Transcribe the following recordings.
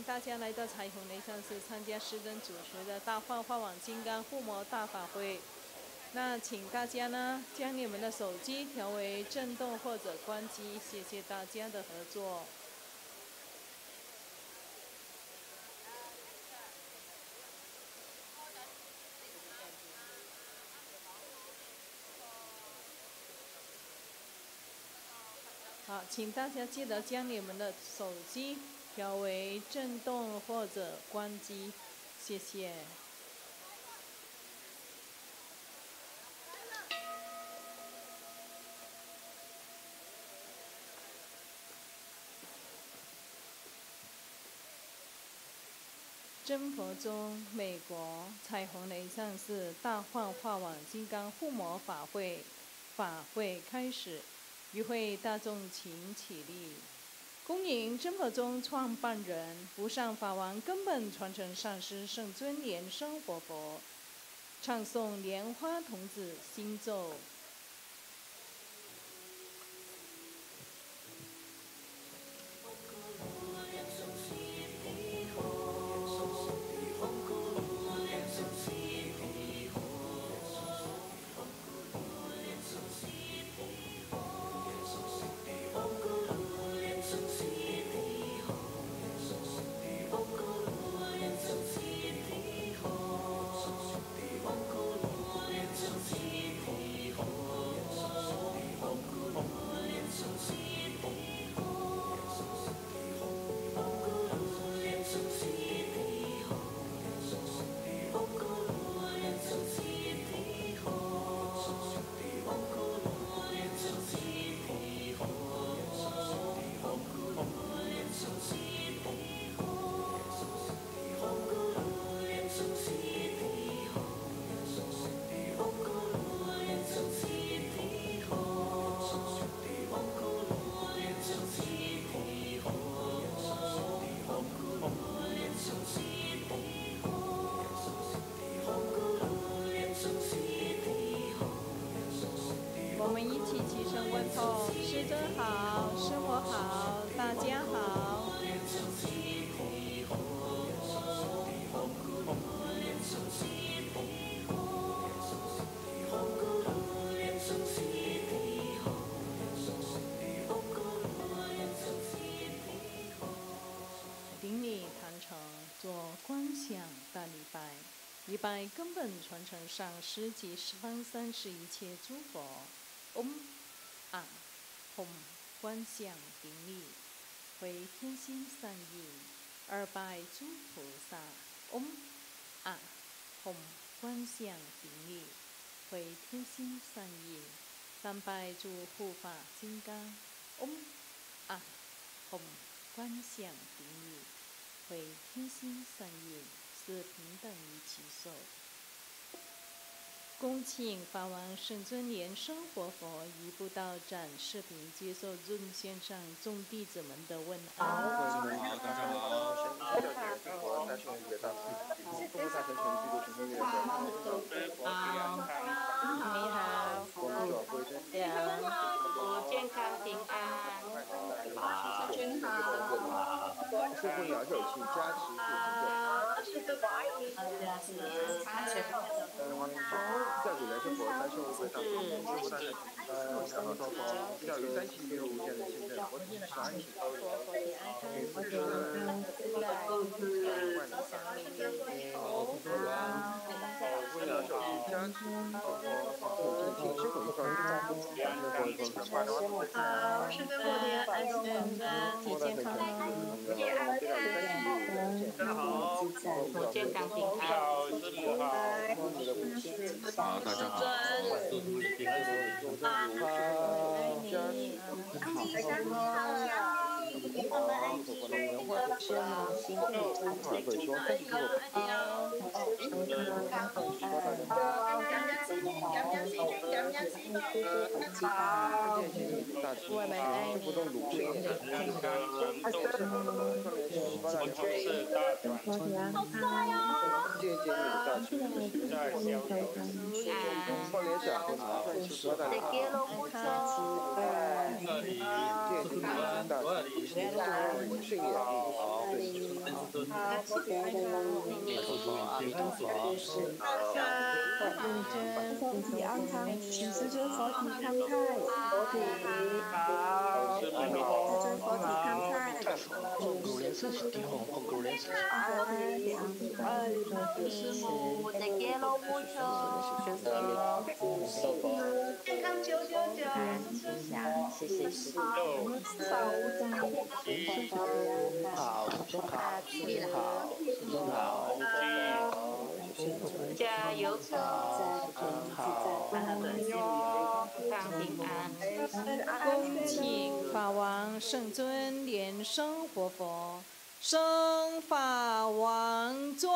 迎大家来到彩虹雷上寺参加师尊主持的大幻化网金刚护摩大法会。那请大家呢将你们的手机调为震动或者关机，谢谢大家的合作。好，请大家记得将你们的手机调为震动或者关机，谢谢。真佛宗美国彩虹雷上寺大幻化网金刚护摩法会开始。与会大众请起立，恭迎真佛宗创办人、无上法王根本传承上师圣尊莲生活佛，唱诵莲花童子心咒。我们一起起身问候，师尊好，师父好，大家好。顶礼坛城，做观想大礼拜，礼拜根本传承上师及十方三世一切诸佛。啊吽，观想顶礼，回天心善意，二拜诸菩萨。啊吽，观想顶礼，回天心善意，三拜诸护法金刚。啊吽，观想顶礼，回天心善意，是平等于其手。恭请法王圣尊莲生活佛移步到展视屏，接受尊线上众弟子们的问安。好，大家好。你好，健康平安。真好。师父鸟就请加持教主人生活三生无悔大佛，师父大圣然后说佛教育三系没有无限的现在佛体安体高人，给夫人万里祥林，师父鸟就请加持请师父一方好，师尊佛莲安生体健康，大家好，健康平安。好，大家好。好，佛体安康，阿弥陀佛，佛体安康，请师尊佛体康泰，佛体好，师尊佛体康泰，红古莲是地红，红古莲是佛体安康，师母，再见喽，不求，健康999，谢谢师父，法无障碍，好，师尊好，师尊好，师尊好，加油车，好，上平安。恭请法王圣尊莲生活佛升法王座。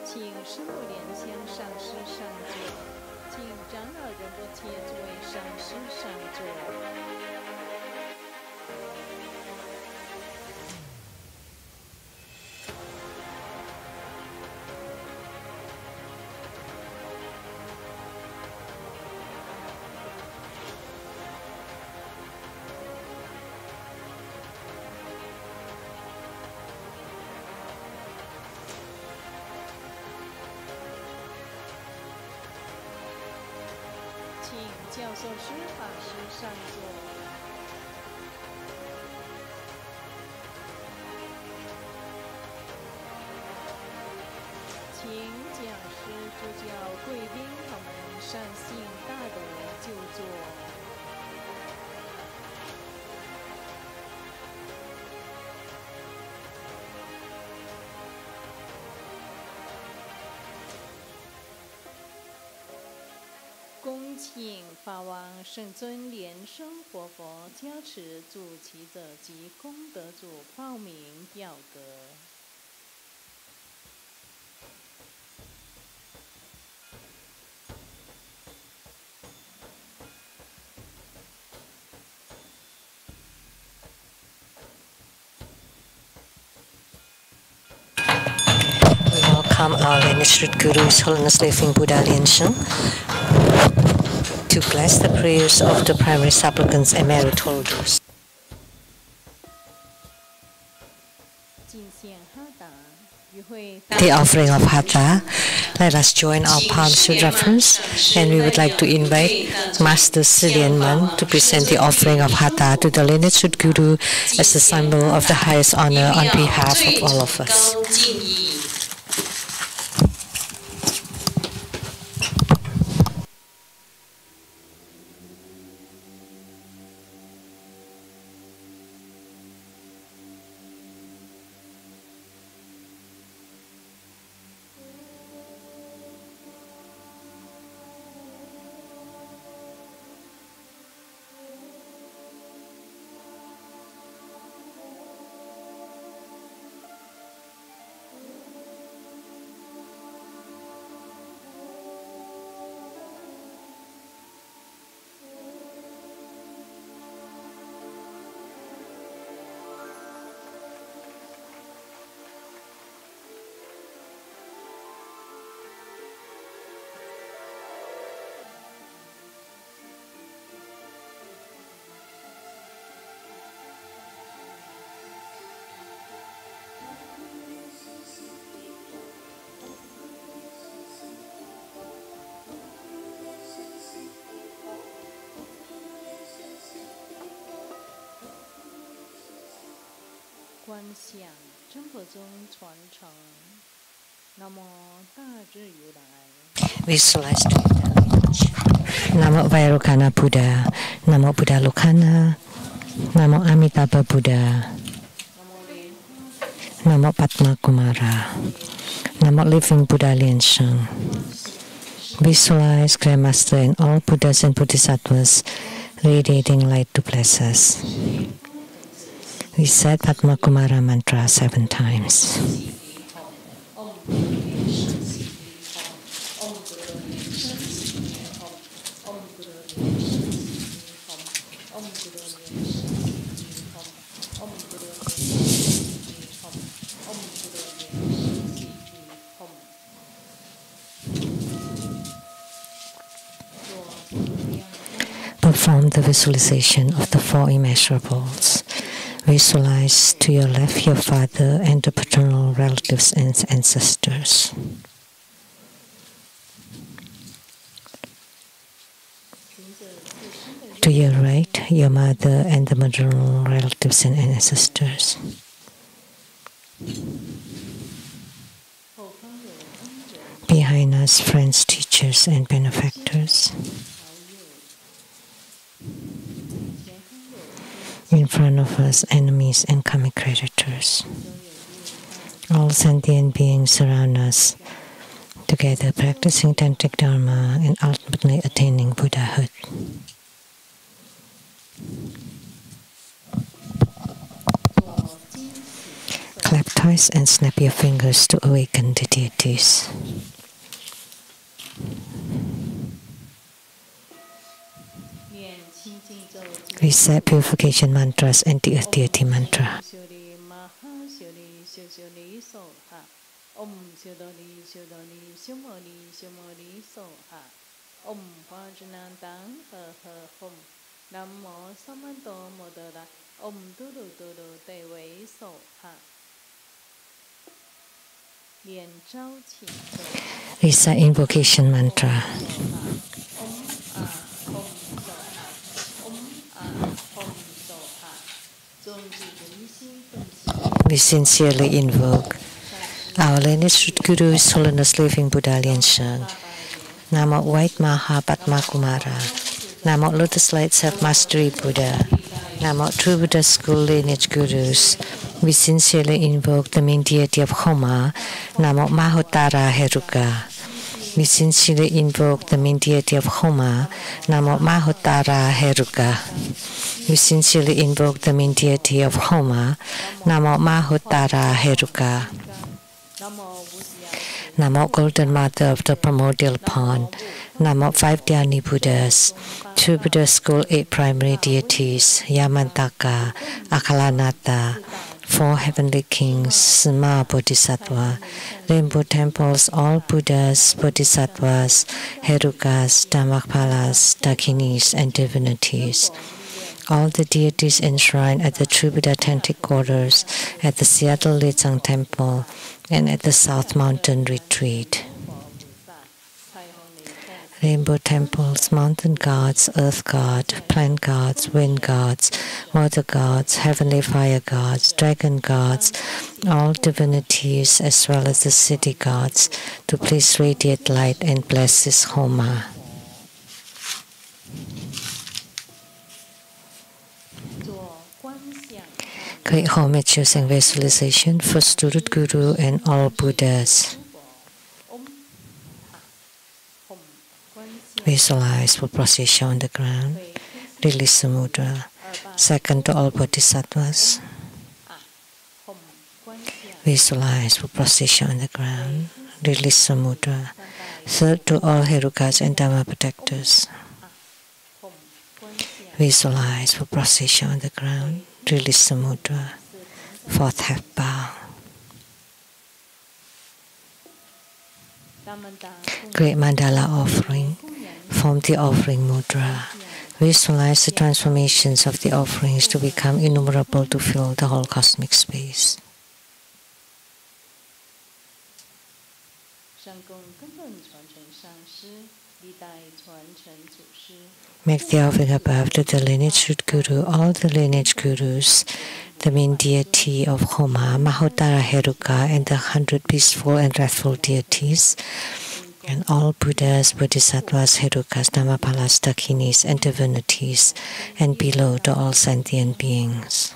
请师父莲香上师上座，请长老仁波切作为上师上座。请教授师法师上座。请讲师主教贵宾他们善信大德就座。恭请法王圣尊莲生活佛加持主祈者及功德主报名表格。Welcome our venerable Guru, His Holiness Living Buddha Lian Sheng, to bless the prayers of the primary supplicants and merit holders. The offering of Hatha. Let us join our palms with reverence, and we would like to invite Master Lian to present the offering of Hatha to the lineage Guru as a symbol of the highest honor on behalf of all of us. 观想真佛宗传承。南无大智如来。Visualize the Buddha lineage. Namo Vairocana Buddha. Namo Buddha Lokana. Namo Amitabha Buddha. Namo Padma Kumara. Namo Living Buddha Lian Sheng. Visualize Grandmaster and all Buddhas and Bodhisattvas radiating light to bless us. We said Padma Kumara mantra 7 times. Perform the visualization of the 4 immeasurables. Visualize to your left your father and the paternal relatives and ancestors. To your right, your mother and the maternal relatives and ancestors. Behind us, friends, teachers, and benefactors. In front of us, enemies and karmic creditors. All sentient beings surround us, together practicing tantric dharma and ultimately attaining Buddhahood. Clap twice and snap your fingers to awaken the deities. We say purification mantras and the deity mantra. Recite invocation mantra. We sincerely invoke our lineage Guru, His Holiness Living Buddha Lian Sheng. Namo White Maha Padma Kumara. Namo Lotus Light Self-Mastery Buddha. Namo True Buddha School Lineage Gurus. We sincerely invoke the main deity of Homa. Namo Mahottara Heruka. We sincerely invoke the main deity of Homa. Namo Mahottara Heruka. We sincerely invoke the main deity of Homa. Namo Mahottara Heruka. Namo Golden Mother of the Primordial Pond. Namo 5 Dhyani Buddhas. True Buddha School 8 primary deities. Yamantaka, Akalanata, 4 heavenly kings, Sima Bodhisattva, rainbow temples, all Buddhas, Bodhisattvas, Herukas, Dhammapalas, Dakinis, and divinities. All the deities enshrined at the True Buddha Tantric Quarters, at the Seattle Lechang Temple, and at the South Mountain Retreat. Rainbow temples, mountain gods, earth god, plant gods, wind gods, water gods, heavenly fire gods, dragon gods, all divinities as well as the city gods, to please radiate light and bless this Homa. Great homage using visualization for Student Guru and all Buddhas. Visualize for procession on the ground. Release the mudra. Second to all Bodhisattvas. Visualize for procession on the ground. Release the mudra. Third to all Herukas and Dharma protectors. Visualize for procession on the ground. Release the mudra. Fourth half bow. Great mandala offering. Form the offering mudra. Visualize the transformations of the offerings to become innumerable to fill the whole cosmic space. Make the offering above to the lineage root guru, all the lineage gurus, the main deity of Homa, Mahottara Heruka, and the 100 peaceful and wrathful deities, and all Buddhas, Bodhisattvas, Herukas, Dhammapalas, Dakinis, and divinities, and below to all sentient beings.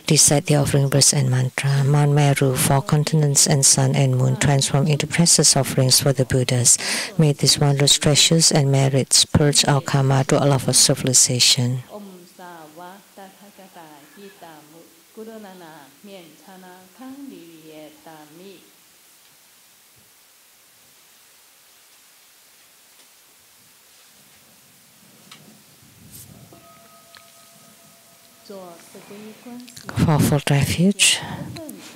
Recite the offering verse and mantra. Mount Meru, 4 continents and sun and moon transform into precious offerings for the Buddhas. May these wondrous treasures and merits purge our karma to all of our civilization. Fourfold refuge.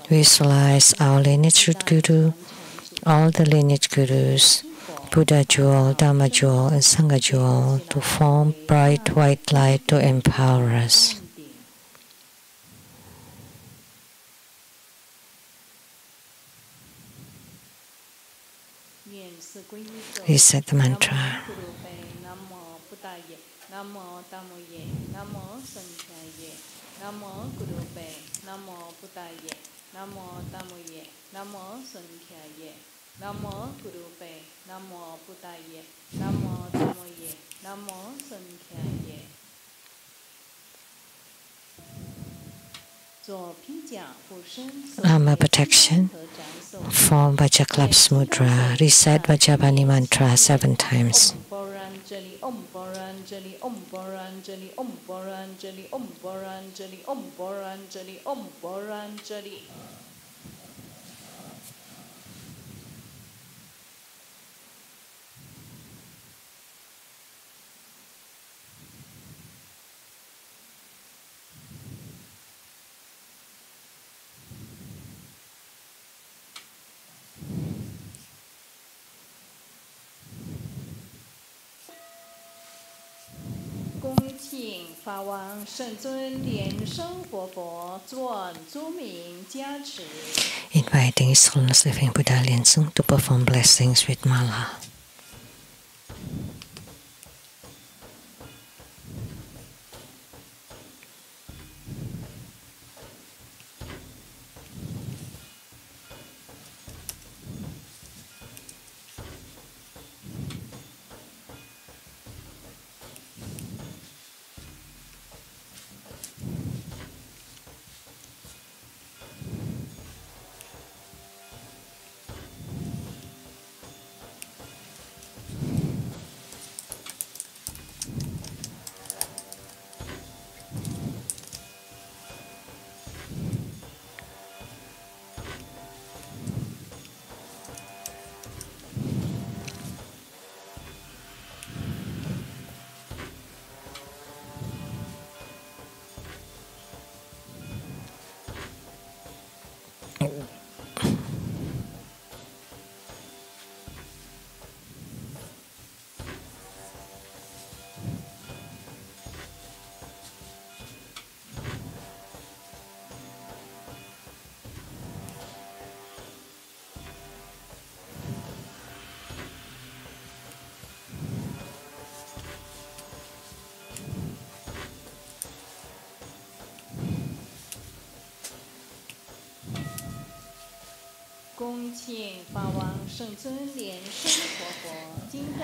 Visualize our lineage root guru, all the lineage gurus, Buddha jewel, Dharma jewel, and Sangha jewel to form bright white light to empower us. Reset the mantra. Namo Tamoye, Namo Sankhaye, Namo Gurupe, Namo Buddhaye, Namo Tamoye, Namo Sankhaye, Namo Gurupe, Namo Buddhaye, Namo Tamoye, Namo Sankhaye. Armor protection formed by Jaklap's mudra. Recite Vajjapani mantra 7 times. Om Boranjali, Om Boranjali, Om Boranjali, Om Boranjali, Om Boranjali, Om Boranjali. Inviting His Holiness Living Buddha Lian Sheng to perform blessings with mala.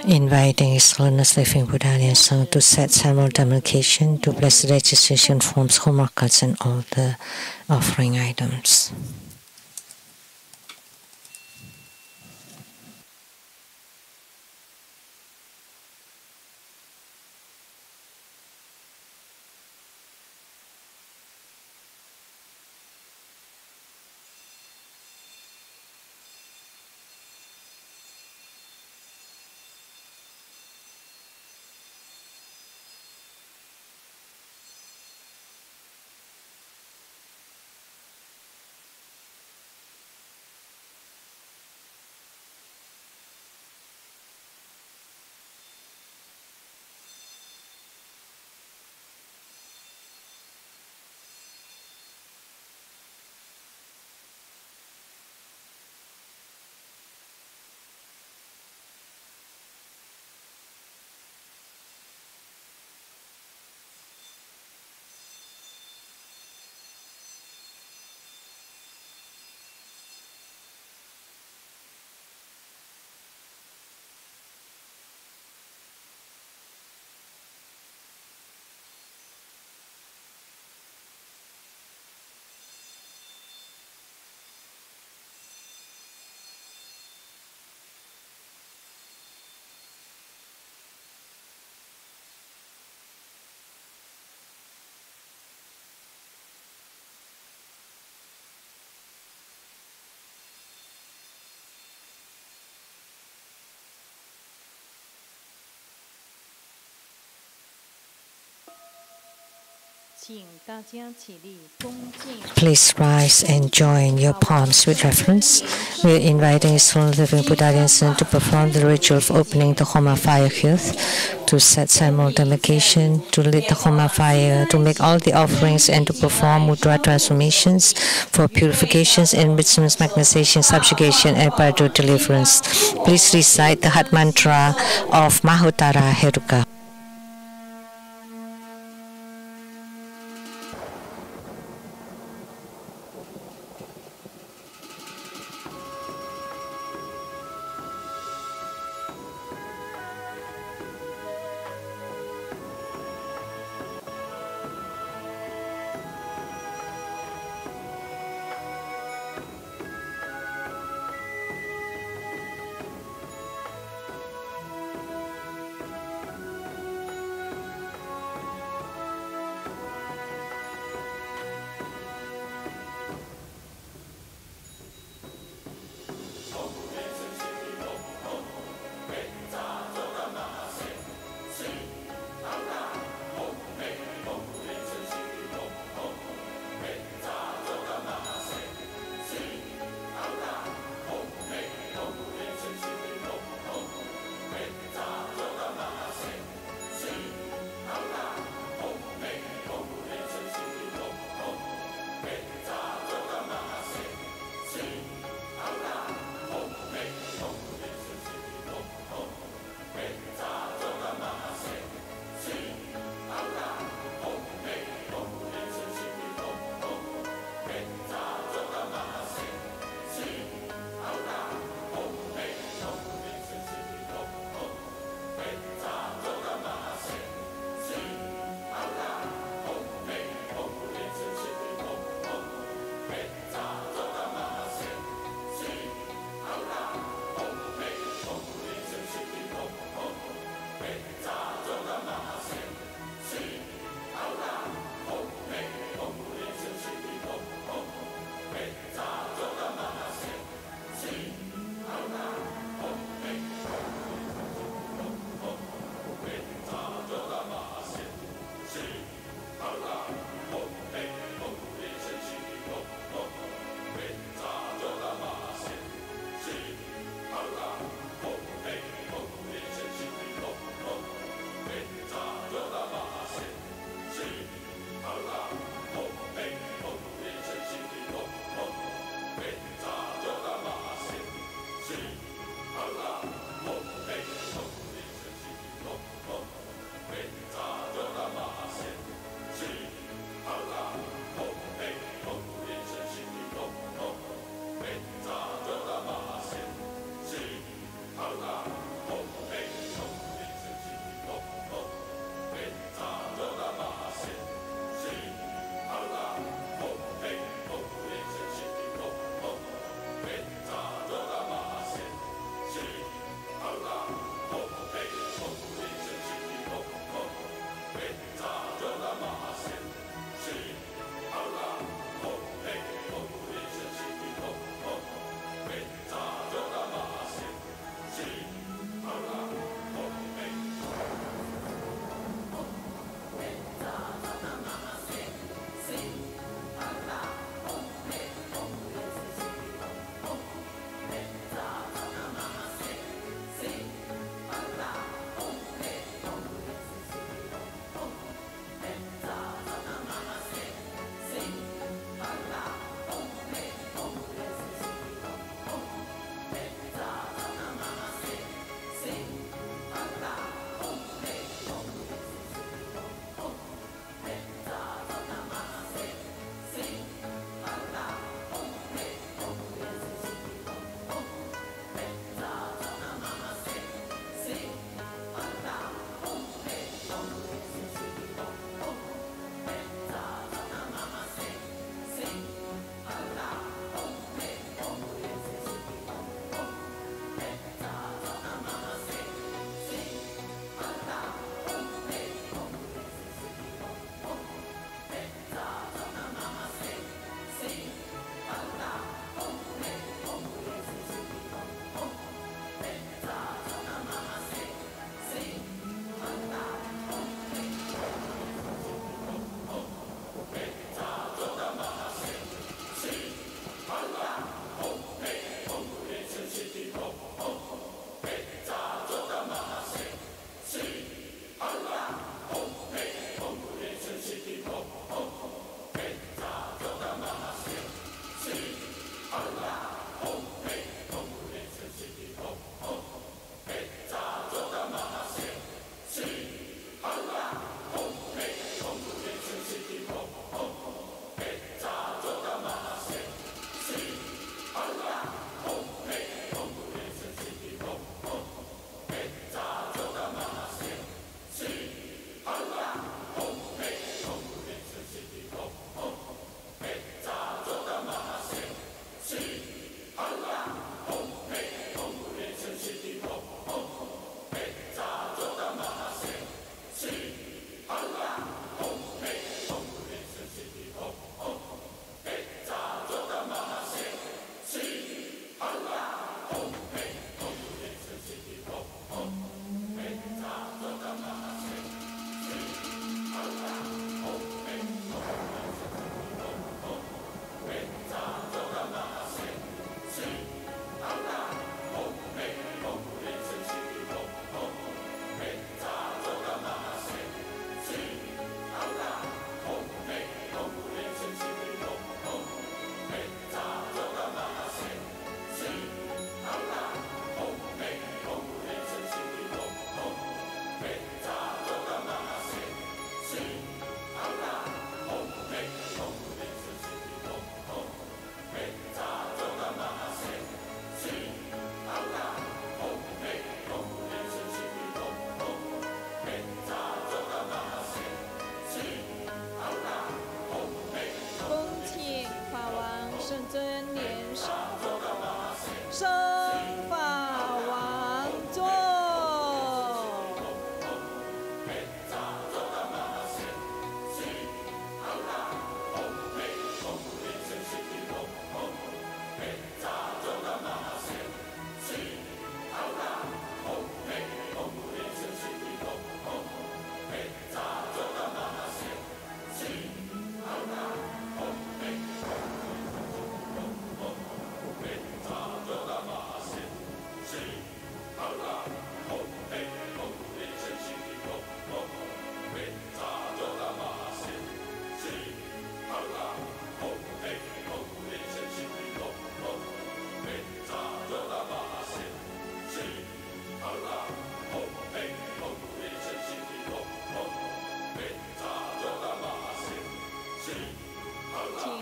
Inviting His Holiness Living Buddha Lian Sheng to set ceremonial demarcation to bless the registration forms, homework cards, and all the offering items. Please rise and join your palms with reverence. We are inviting His Holy Living Buddha Lian Sheng to perform the ritual of opening the Homa fire hearth, to set simultaneation, to lit the Homa fire, to make all the offerings, and to perform mudra transformations for purifications, enrichments, magnetization, subjugation, and spiritual deliverance. Please recite the heart mantra of Mahottara Heruka.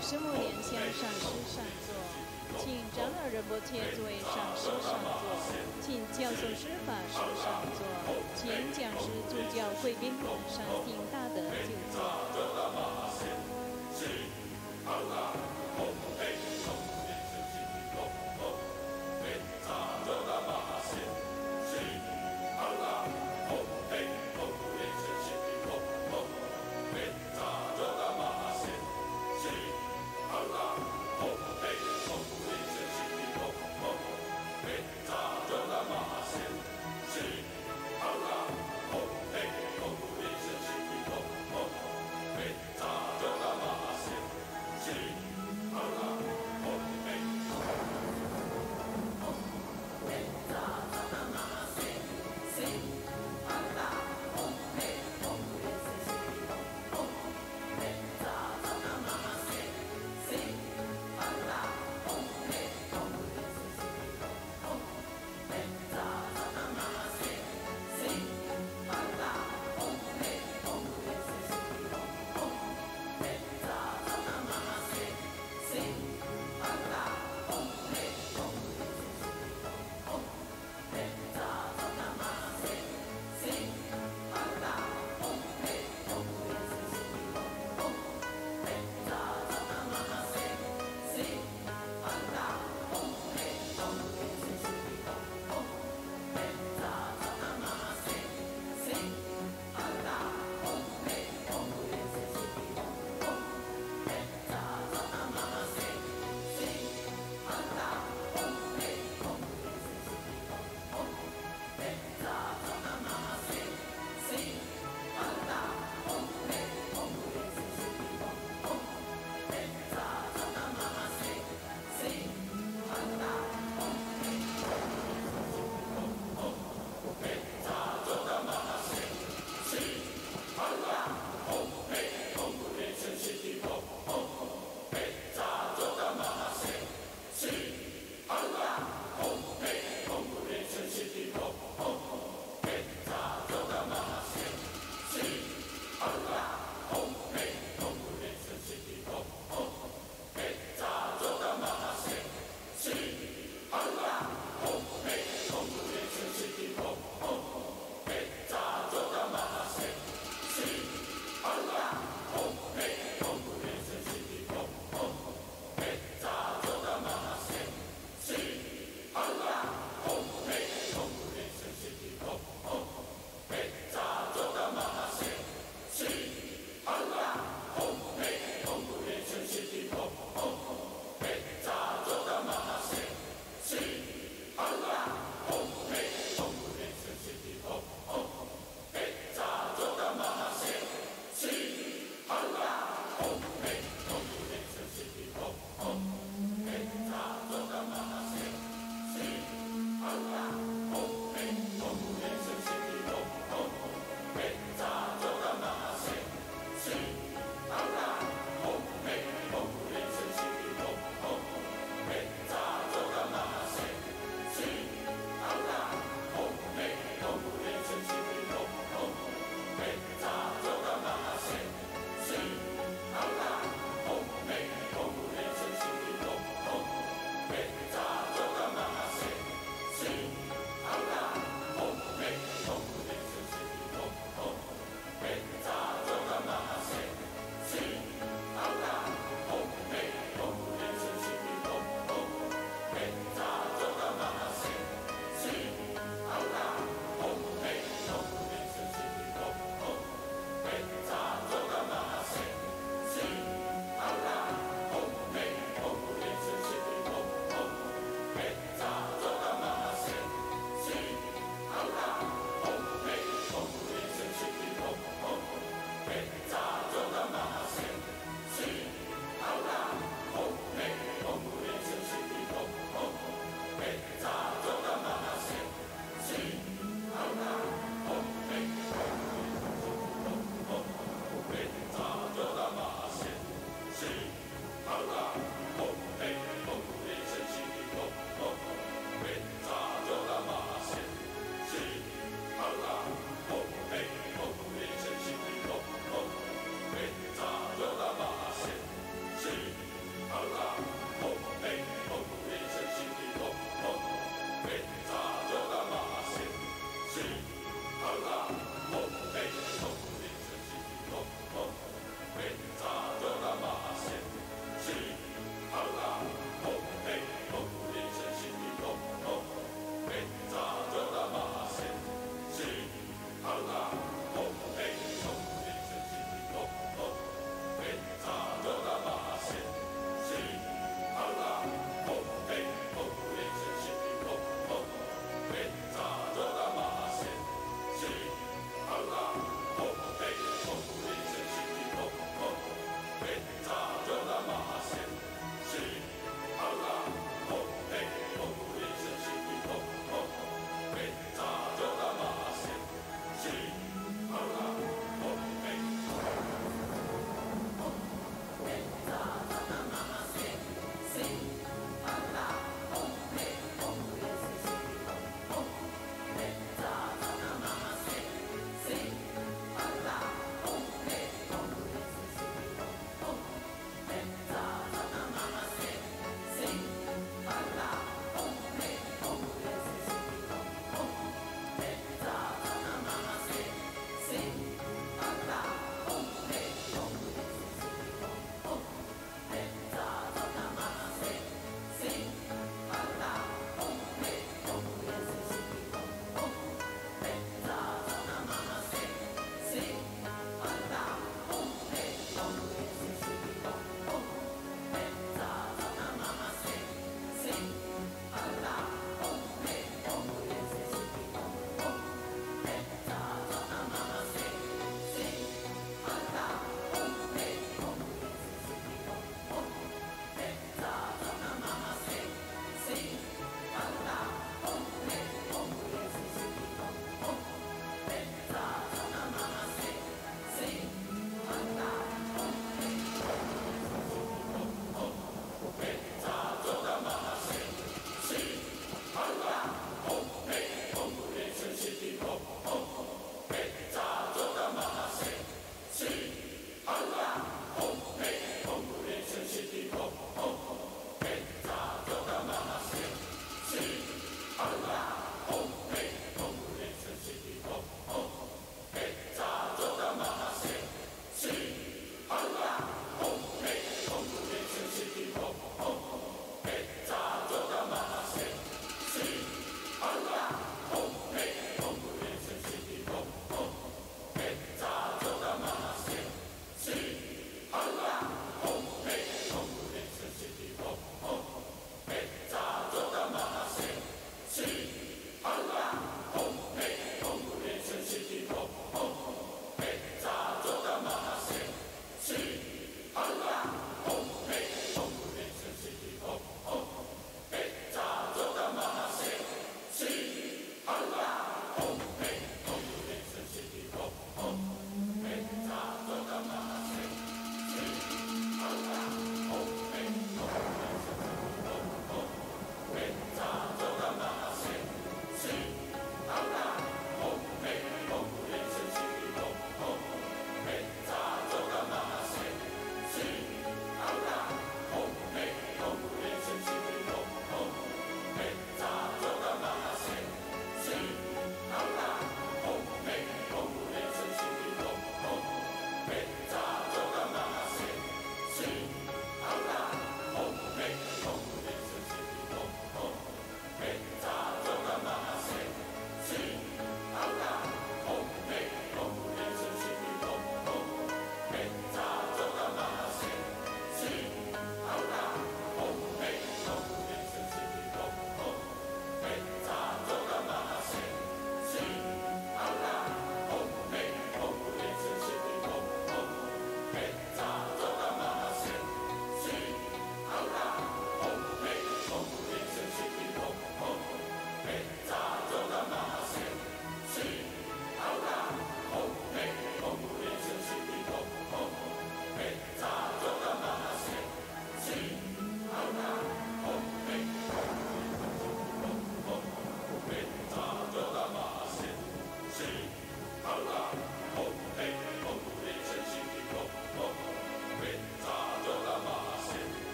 师母莲香上师上座，请长老仁波切作为上师上座，请教授师法师上座，请讲师主教贵宾上行大德就座。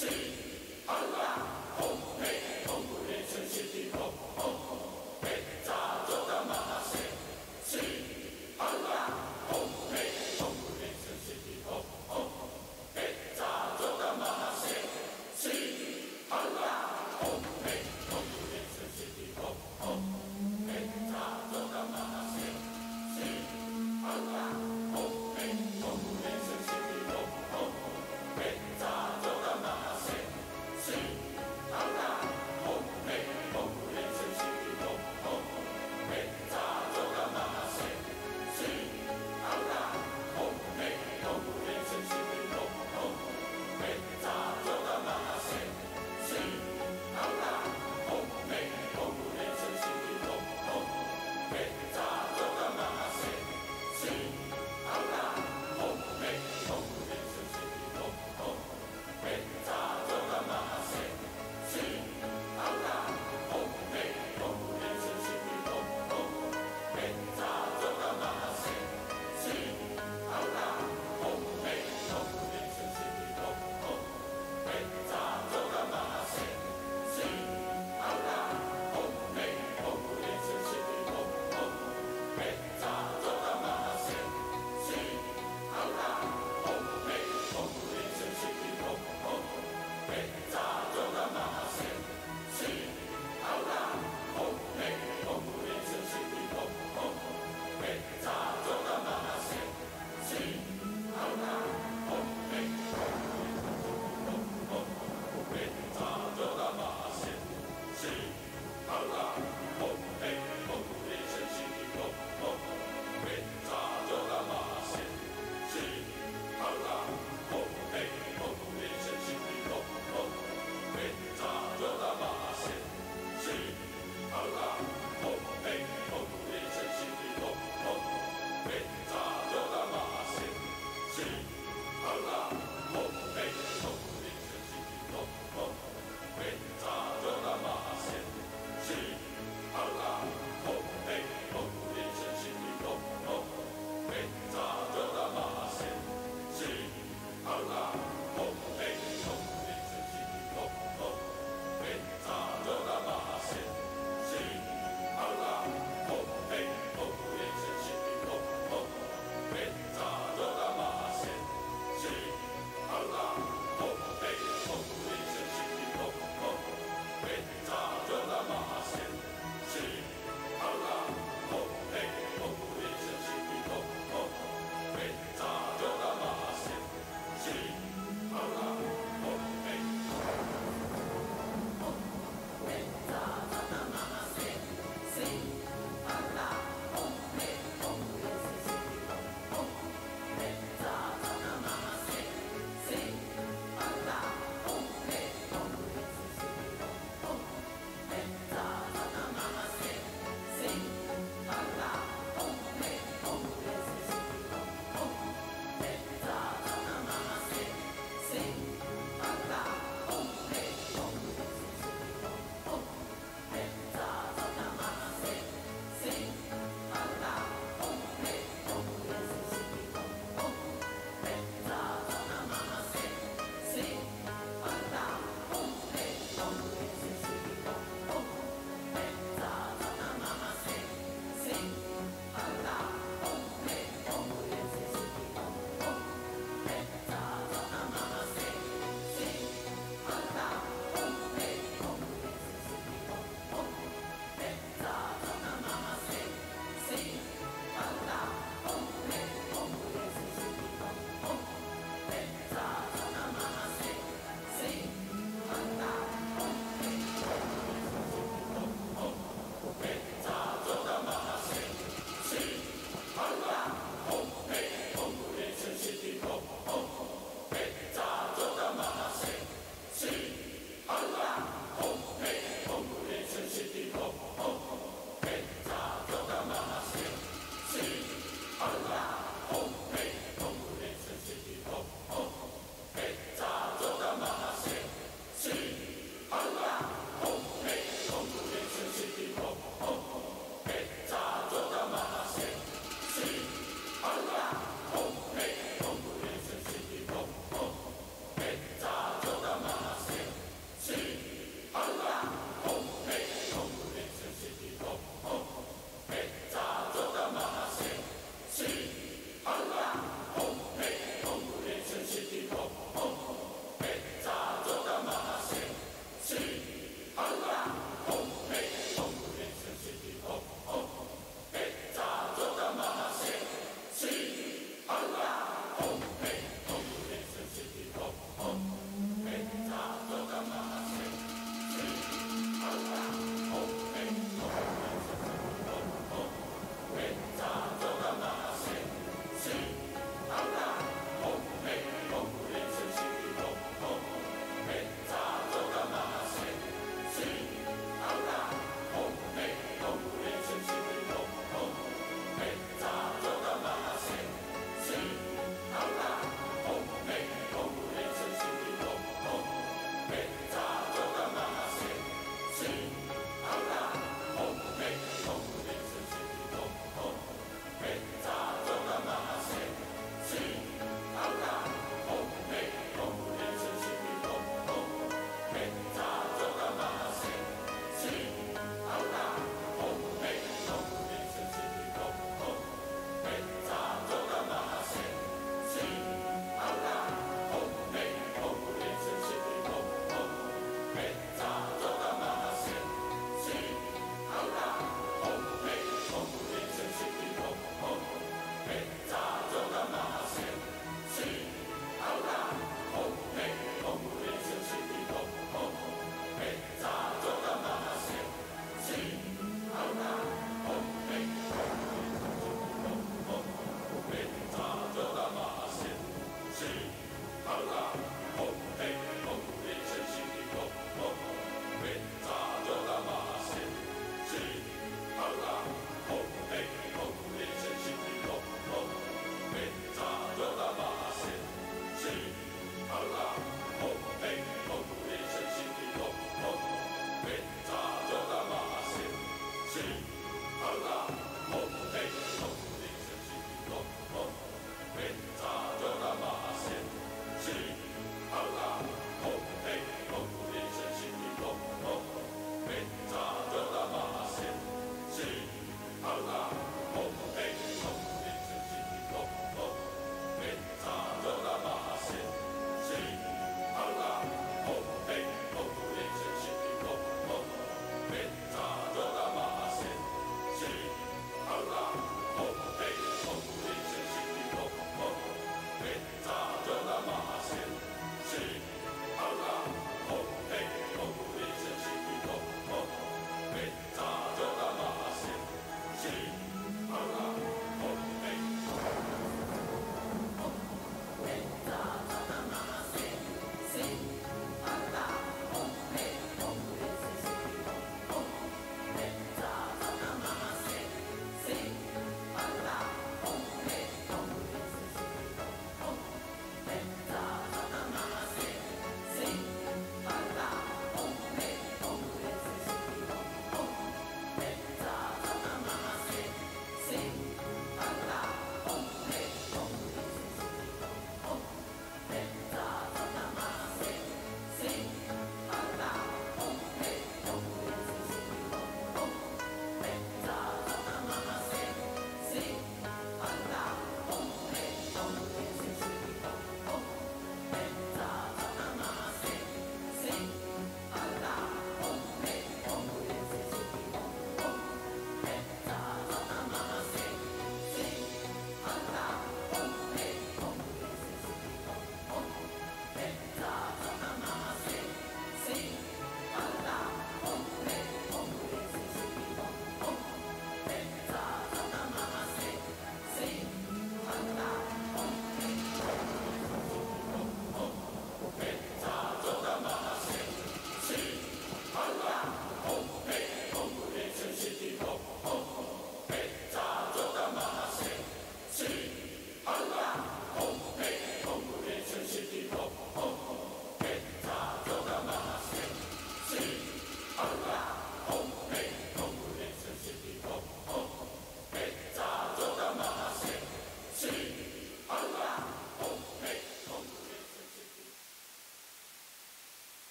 Sheng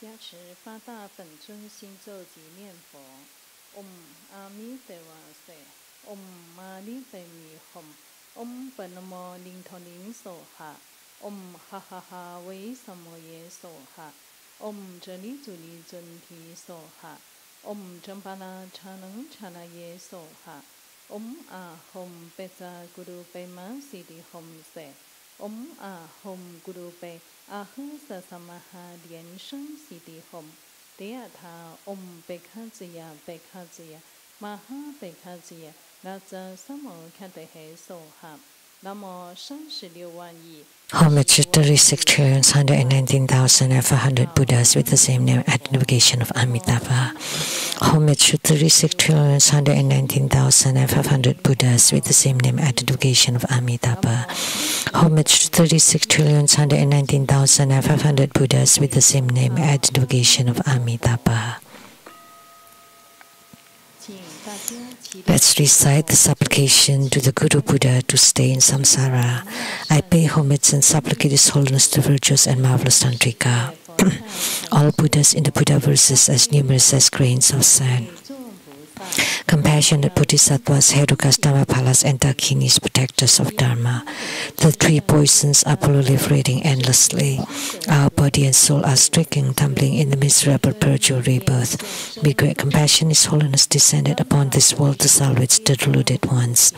加持发大本尊心咒及念佛。阿弥陀佛，玛尼陀弥吽，本那么灵陀灵所哈，哈哈哈为什么耶所哈，这里主力尊提所哈，真巴那查能查那耶所哈，阿吽贝扎咕噜贝玛西迪吽塞。阿吽咕噜贝阿呵萨萨玛哈莲生西迪吽，迪亚他贝卡兹呀贝卡兹呀，玛哈贝卡兹呀，那则萨摩卡德嘿所哈，那么36万亿。Homage to 36 trillion 119,500 Buddhas with the same name at the invocation of Amitabha. Homage to 36 trillion 119,500 Buddhas with the same name at the invocation of Amitabha. Homage to 36 trillion 119,500 Buddhas with the same name at the invocation of Amitabha. Let's recite the supplication to the Guru Buddha to stay in samsara. I pay homage and supplicate His Holiness the virtuous and marvelous Tantrika. All Buddhas in the Buddha verses as numerous as grains of sand. Compassionate Bodhisattvas, Herukas, Dhammapalas, and Dakinis, protectors of Dharma. The three poisons are proliferating endlessly. Our body and soul are stricken, tumbling in the miserable purge of rebirth. With great compassion, His Holiness descended upon this world to salvage the deluded ones.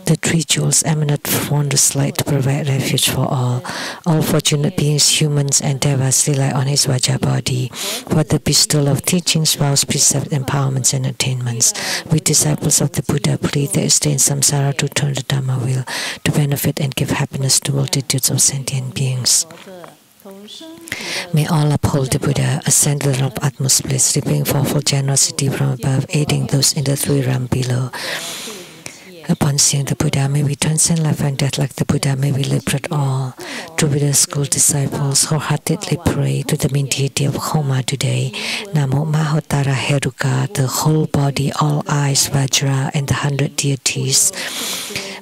The three jewels emanate wondrous light to provide refuge for all. All fortunate beings, humans and devas, rely on His Vajra body for the bestowal of teachings, vows, precepts, empowerments, and attainments. We disciples of the Buddha plead that stay in samsara to turn the Dharma wheel, to benefit and give happiness to multitudes of sentient beings. May all uphold the Buddha, ascend the realm of utmost bliss, reaping fourfold generosity from above, aiding those in the three realms below. Upon seeing the Buddha, may we transcend life and death like the Buddha, may we liberate all. True Buddha school disciples wholeheartedly pray to the main deity of Homa today. Namo Mahottara Heruka, the whole body, all eyes, Vajra, and the 100 deities.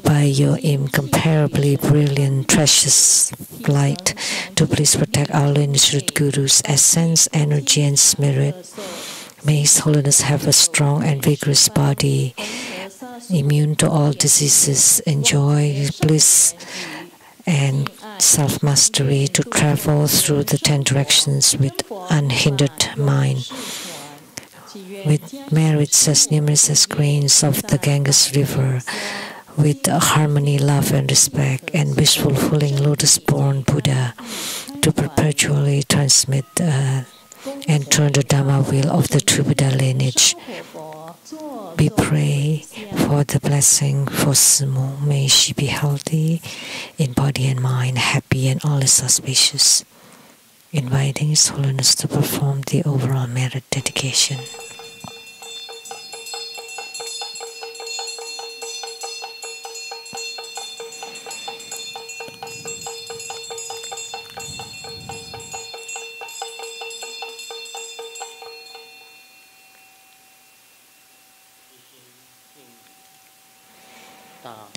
By your incomparably brilliant, precious light, to please protect our lineage Guru's essence, energy, and spirit. May His Holiness have a strong and vigorous body, immune to all diseases, enjoy bliss and self-mastery, to travel through the 10 directions with unhindered mind, with merits as numerous as grains of the Ganges River, with harmony, love, and respect, and wish-fulfilling lotus-born Buddha, to perpetually transmit and turn the Dharma wheel of the true Buddha lineage. We pray for the blessing for Sumu. May she be healthy in body and mind, happy, and all is auspicious. Inviting His Holiness to perform the overall merit dedication.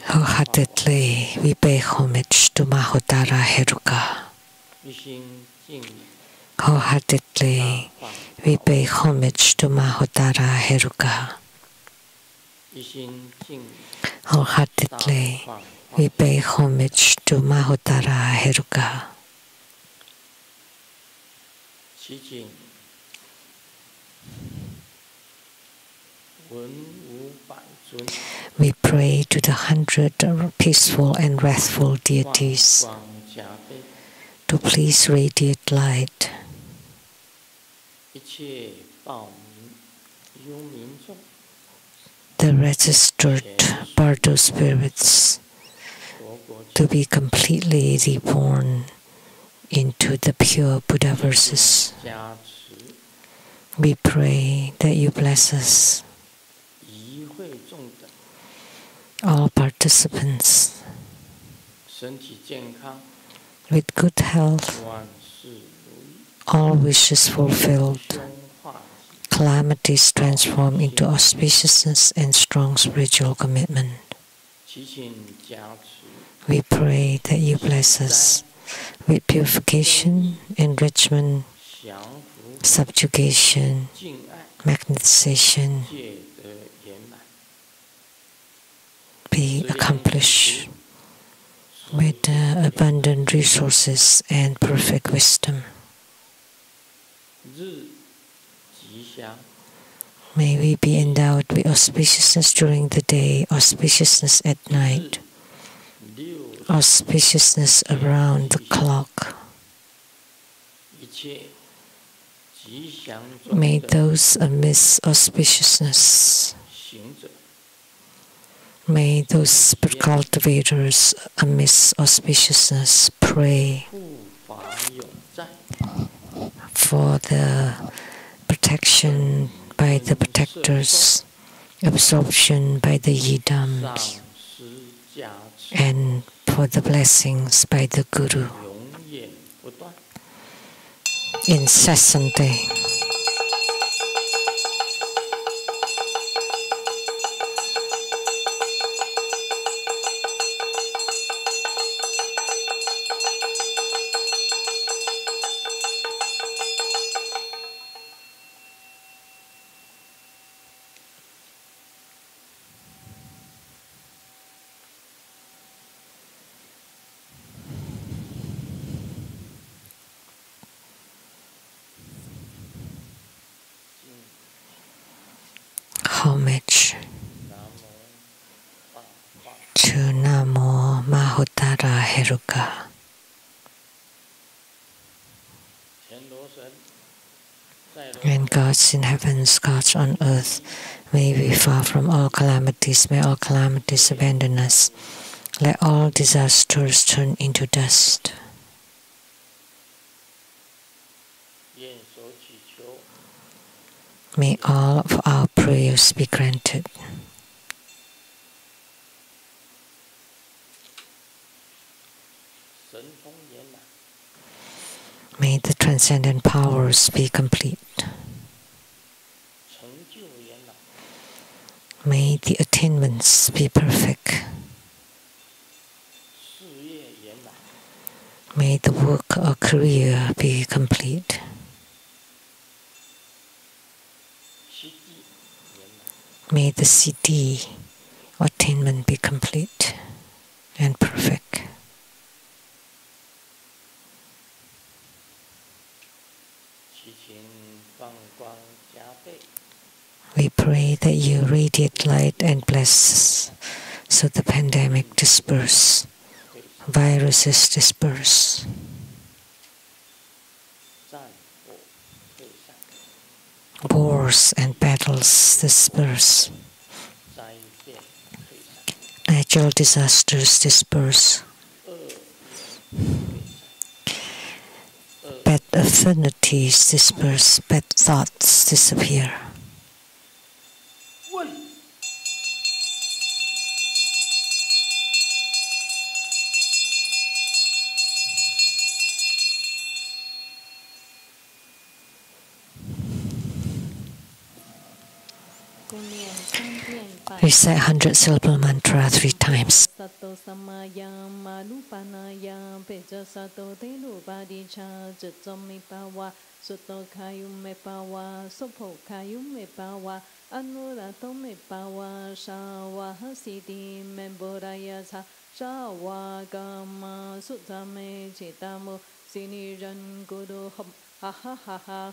Wholeheartedly, we pay homage to Mahottara Heruka. Wholeheartedly, we pay homage to Mahottara Heruka. Wholeheartedly, we pay homage to Mahottara Heruka. We pray to the 100 peaceful and wrathful deities to please radiate light. The registered Bardo spirits to be completely reborn into the pure Buddha verses. We pray that you bless us, all participants, with good health, all wishes fulfilled, calamities transformed into auspiciousness and strong spiritual commitment. We pray that you bless us with purification, enrichment, subjugation, magnetization be accomplished with abundant resources and perfect wisdom. May we be endowed with auspiciousness during the day, auspiciousness at night, auspiciousness around the clock. May those amidst auspiciousness, may those spirit cultivators amidst auspiciousness pray for the protection by the protectors, absorption by the yidams, and for the blessings by the Guru incessantly. Homage to Namo Mahottara Heruka. And gods in heavens, gods on earth, may we far from all calamities, may all calamities abandon us. Let all disasters turn into dust. May all of our prayers be granted. May the transcendent powers be complete. May the attainments be perfect. May the work or career be complete. May the siddhi or attainment be complete and perfect. We pray that you radiate light and bless us, so the pandemic disperse, viruses disperse. Wars and battles disperse. Natural disasters disperse. Bad affinities disperse. Bad thoughts disappear. Recite 100-syllable mantra 3 times. Sato samaya malupanaya peja sato telu badicha jitso me pawa suto kayu me pawa sopo kayu me pawa anurato me pawa shawa hasidi memboraya sa shawa gama sutame chitamo siniran guru hom ha ha ha ha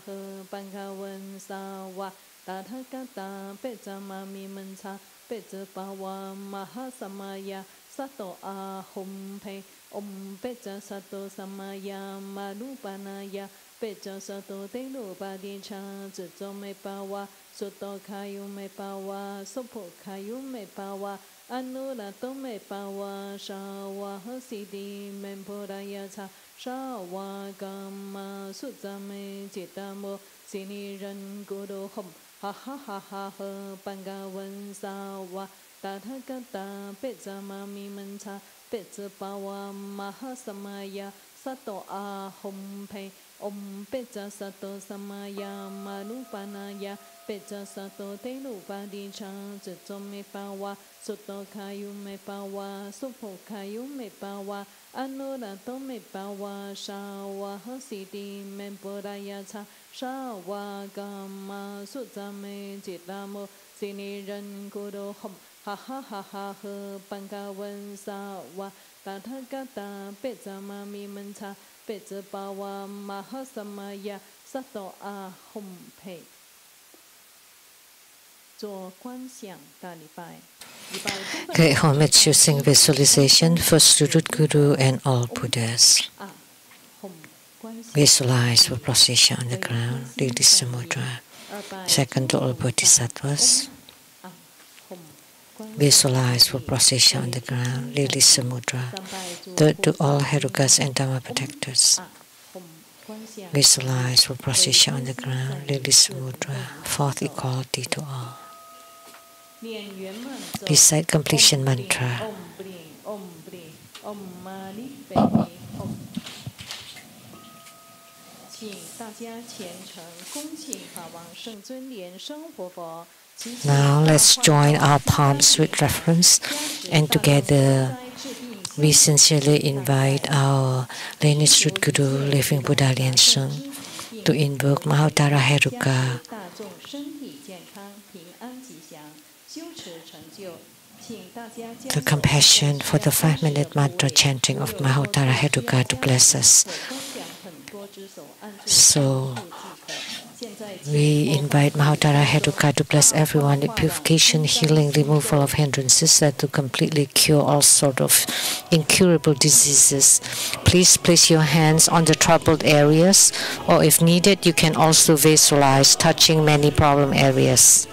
pangawan sawa Tathagata Pecamami Mansa Pecapawa Mahasamaya Sato Ahumpe Om Peca Sato Samaya Malupanaya Peca Sato Telu Badicha Zitso Me Pawa Soto Kayu Me Pawa Sopo Kayu Me Pawa Anurato Me Pawa Shawa Hasidi Memporaya Sa Shawa Gama Sutame Chitamo Siniran Guru Hom ha ha ha ha ha pangawan sawa tathagata pecamami mancha pecapawa mahasamaya sato ahumpe om peca sato samaya malupanaya เป็จสะโตเตลุปาดิชาจุจมเมปาวาสุตโตคายุเมปาวาสุโภคายุเมปาวาอนุรัตโตเมปาวาชาวะหสิติเมปุรายาชาชาวากามาสุจาเมจิตาโมสินิรันกุโรหมha ha ha ha he ปังกาวันสาวะตาทกตาเป็จามามีมันชาเป็จปาวามหาสมายาสัตโตอาหมเพ做观想大礼拜。Great homage using visualization for Sudut Guru and all Buddhas. Visualize for procession on the ground, Lili Samudra. Second to all Bodhisattvas. Visualize for procession on the ground, Lili Samudra. Third to all Herukas and Dharma protectors. Visualize for procession on the ground, Lili Samudra. Fourth, equality to all. Recite completion mantra. Now let's join our palms with reference, and together we sincerely invite our lineage root Guru, living Buddha Lian Sheng, to invoke Mahottara Heruka, the compassion for the 5-minute mantra chanting of Mahottara Heruka to bless us. So we invite Mahottara Heruka to bless everyone with purification, healing, removal of hindrances, that to completely cure all sorts of incurable diseases. Please place your hands on the troubled areas, or if needed, you can also visualize touching many problem areas.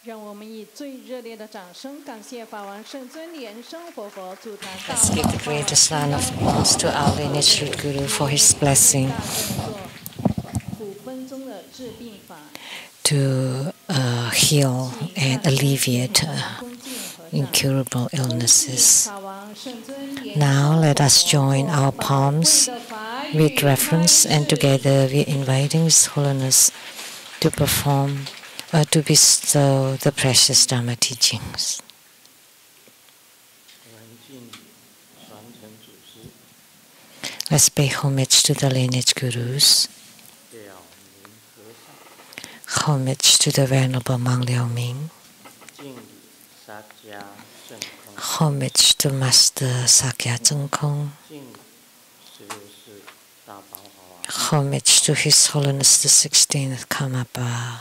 Let's give the greatest round of applause to our lineage root guru for his blessing to heal and alleviate incurable illnesses. Now let us join our palms with reverence, and together we are inviting His Holiness to perform to bestow the precious Dharma teachings. Let's pay homage to the lineage gurus, homage to the Venerable Monk Liao Ming, homage to Master Sakya Zhengkong, homage to His Holiness the 16th Karmapa,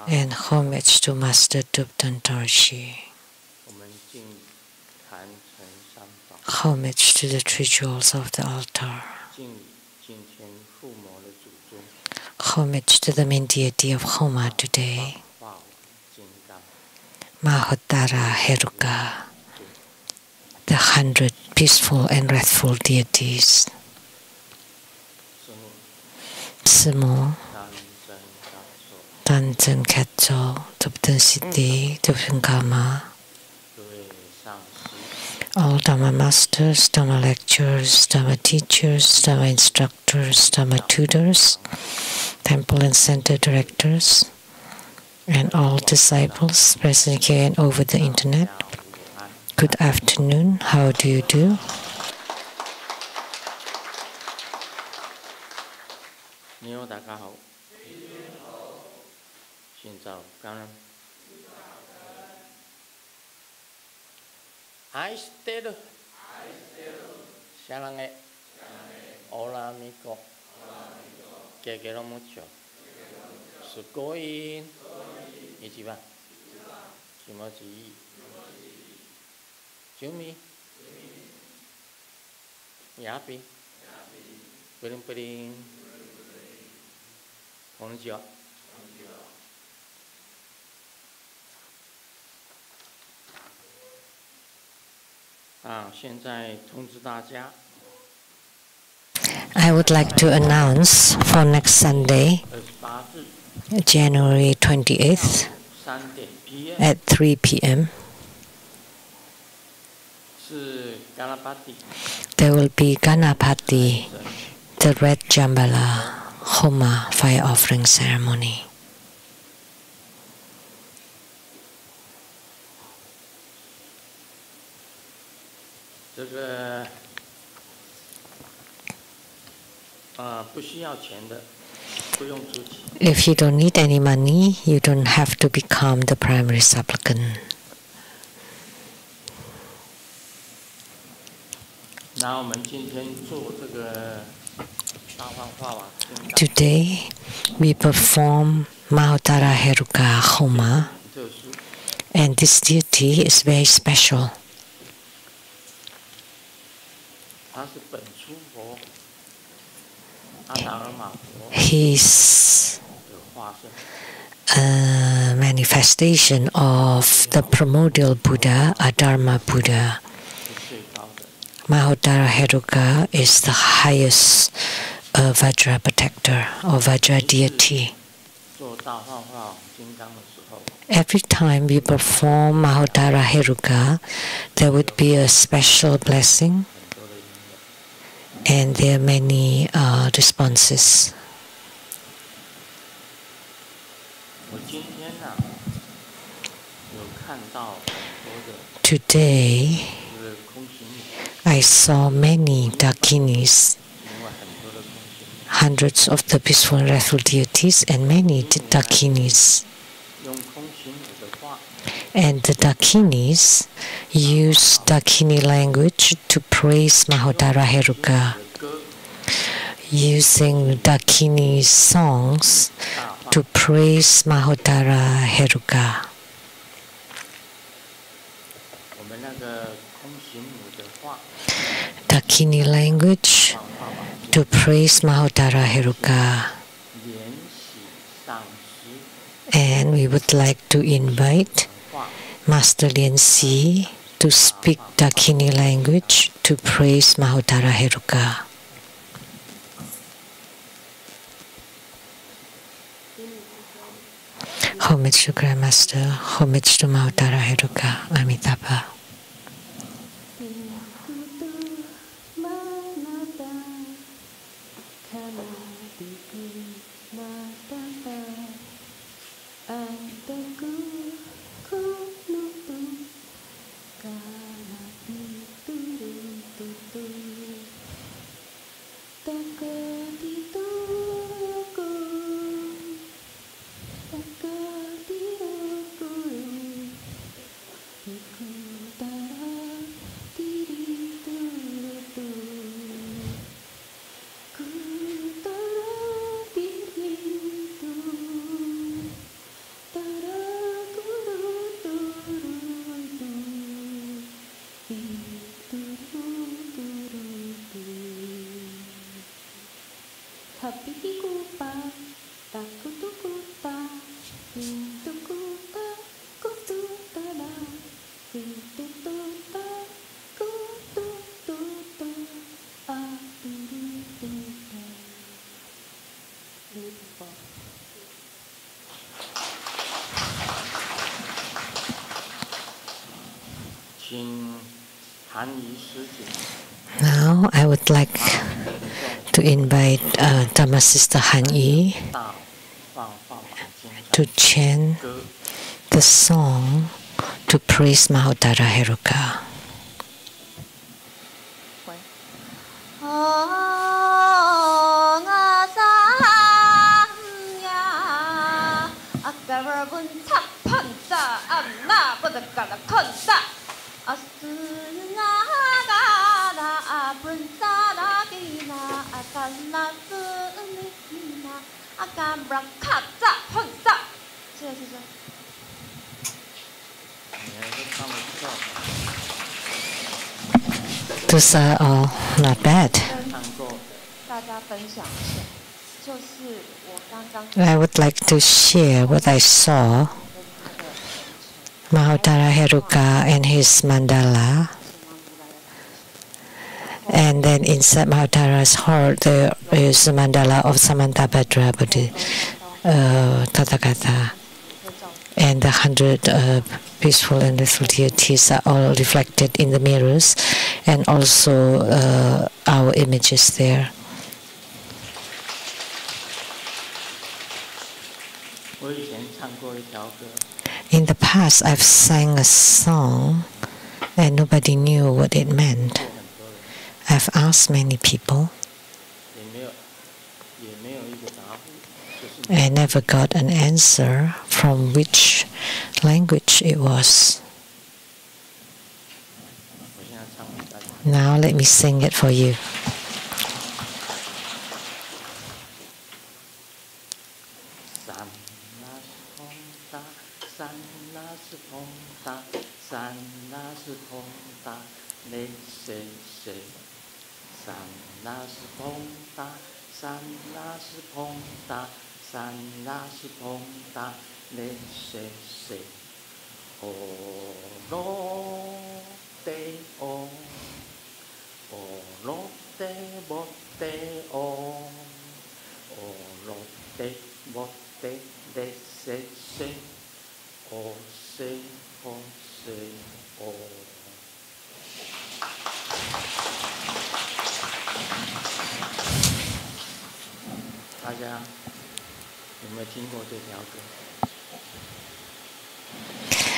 and homage to Master Dubdan Dorji. Homage to the three jewels of the altar. Homage to the main deity of Homa today, Mahottara Heruka, the 100 peaceful and wrathful deities. Simo, Tanzen Katso, Dubdan Siddhi, Dubdan Karma, all Dharma masters, Dharma lecturers, Dharma teachers, Dharma instructors, Dharma tutors, temple and center directors, and all disciples present here and over the internet. Good afternoon. How do you do? Aisteru Sharange Olamiko Kegero mucho Sugoi Ichiban Kimochi Jumi Yapi Puring Puring Konnichiwa. I would like to announce for next Sunday, January 28th at 3 p.m. there will be Ganapati, the Red Jambala Homa fire offering ceremony. If you don't need any money, you don't have to become the primary supplicant. Today, we perform Mahottara Heruka Homa, and this deity is very special. He's a manifestation of the primordial Buddha, a Dharma Buddha. Mahottara Heruka is the highest Vajra protector or Vajra deity. Every time we perform Mahottara Heruka, there would be a special blessing, and there are many responses. Today, I saw many dakinis, hundreds of the peaceful and wrathful deities, and many dakinis. And the dakinis use dakini language to praise Mahottara Heruka, using dakini songs to praise Mahottara Heruka. Dakini language to praise Mahottara Heruka. And we we would like to invite Master Lian Xi to speak Dakini language to praise Mahottara Heruka. Homage to Grandmaster, homage to Mahottara Heruka, Amitabha. Now I would like to invite Dharma Sister Han Yi to chant the song to praise Mahottara Heruka. Those are all not bad. I would like to share what I saw. Mahottara Heruka and his mandala. And then inside Mahottara's heart there is the mandala of Samantabhadra Tathagata. And the 100 peaceful and blissful deities are all reflected in the mirrors, and also our images there. In the past, I've sang a song and nobody knew what it meant. I've asked many people. I never got an answer from which language it was. Now let me sing it for you.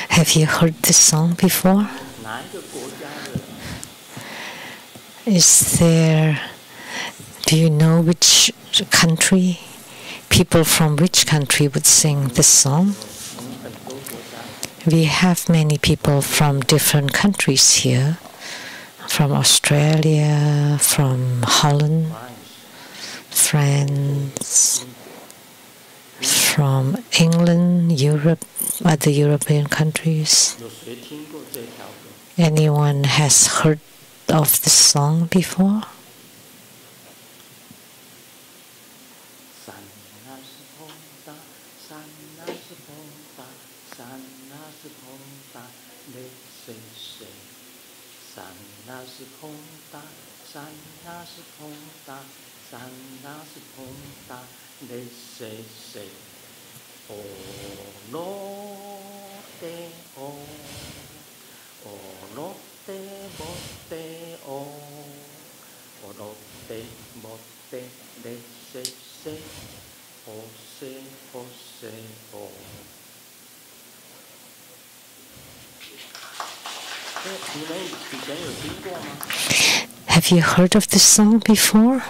Have you heard this song before? Do you know which country, people from which country would sing this song? We have many people from different countries here, from Australia, from Holland, France, from England, Europe, other European countries. Anyone has heard of this song before? Have you heard of this song before?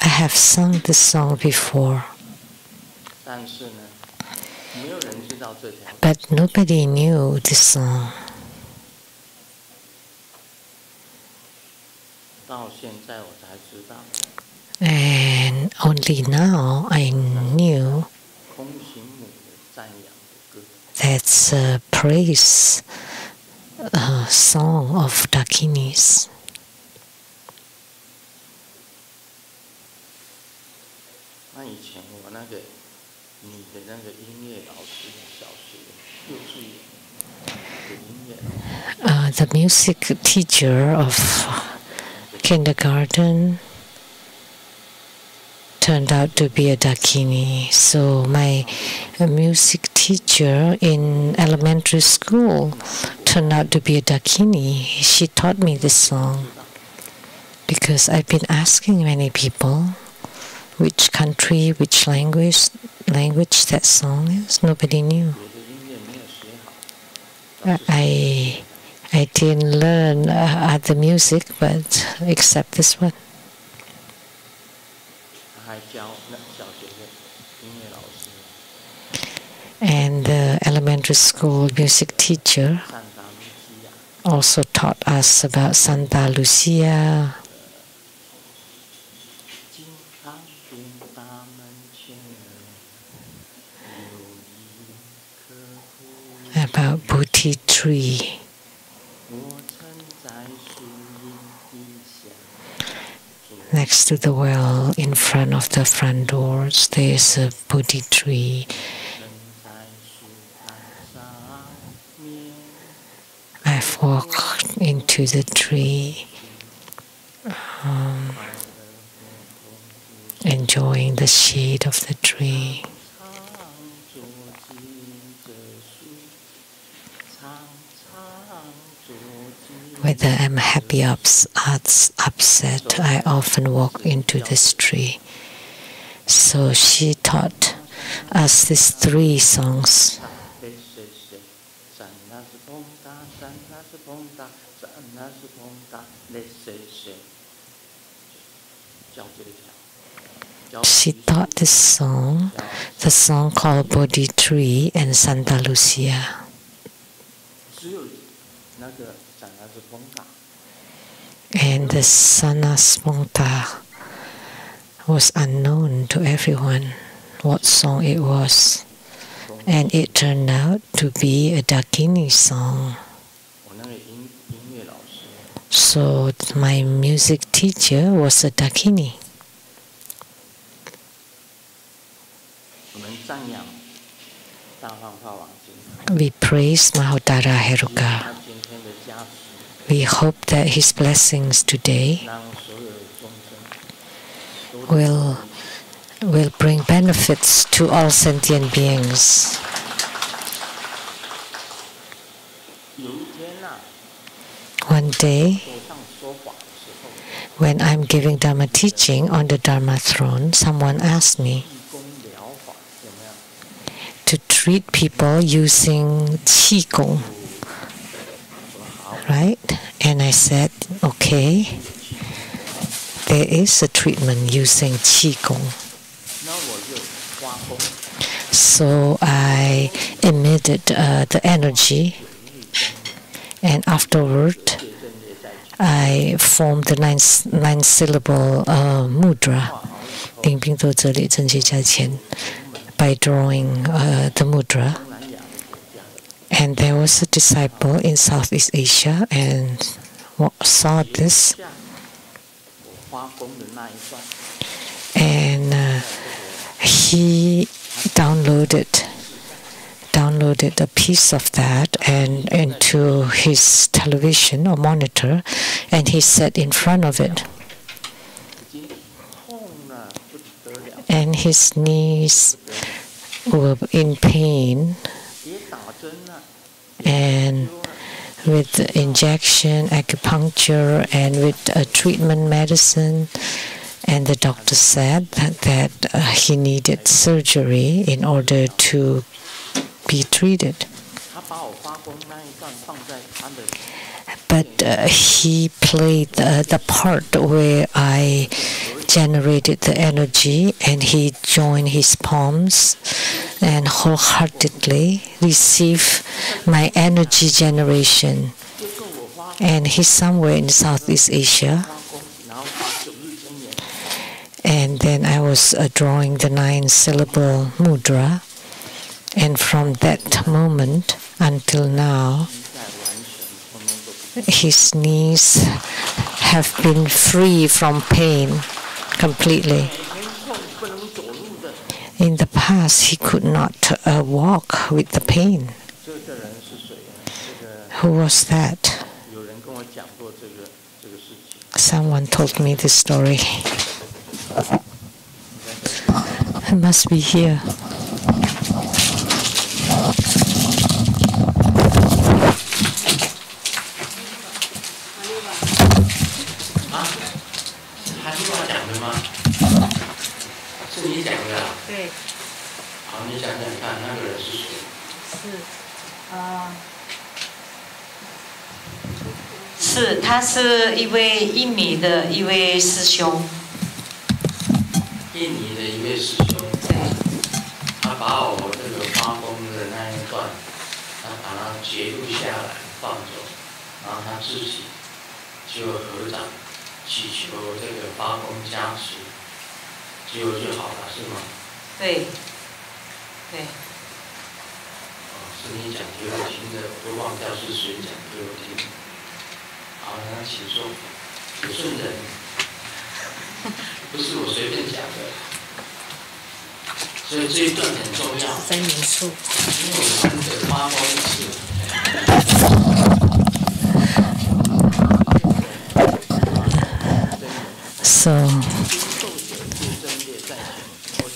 I have sung this song before. But nobody knew this song. And only now I knew that's a praise song of Dakinis. The music teacher of kindergarten turned out to be a Dakini. So my music teacher in elementary school turned out to be a Dakini. She taught me this song because I've been asking many people which country, which language that song is. Nobody knew. I didn't learn other music, but except this one. And the elementary school music teacher also taught us about Santa Lucia, about Bodhi tree. Next to the well, in front of the front doors, there is a Bodhi tree. I've walked into the tree, enjoying the shade of the tree. Whether I'm happy or upset, I often walk into this tree. So she taught us these 3 songs. She taught this song, the song called Bodhi Tree and Santa Lucia. And the Sanasponta was unknown to everyone what song it was. And it turned out to be a Dakini song. So my music teacher was a Dakini. We praise Mahottara Heruka. We hope that his blessings today will bring benefits to all sentient beings. One day, when I'm giving Dharma teaching on the Dharma throne, someone asked me to treat people using Qigong. Right? And I said, okay, there is a treatment using Qigong. So I emitted the energy, and afterward I formed the 9-syllable mudra, by drawing the mudra. And there was a disciple in Southeast Asia and saw this. And he downloaded downloaded a piece of that and into his television or monitor, and he sat in front of it. And his knees were in pain, and with injection, acupuncture, and with treatment medicine, and the doctor said that he needed surgery in order to be treated. But he played the part where I generated the energy, and he joined his palms and wholeheartedly received my energy generation. And he's somewhere in Southeast Asia. And then I was drawing the 9-syllable mudra. And from that moment until now, his knees have been free from pain completely. In the past, he could not walk with the pain. Who was that? Someone told me this story. It must be here.是，他是一位印尼的一位师兄。印尼的一位师兄，对，他把我这个发疯的那一段，他把它截录下来放走，然后他自己就合掌祈求这个发疯加持，结果就好了，是吗？对，对。是你讲给我听的，我都忘掉是谁讲给我听。好，那请说，有顺人，不是我随便讲的，所以这一段很重要。在民宿，因为我难得发疯一次。So,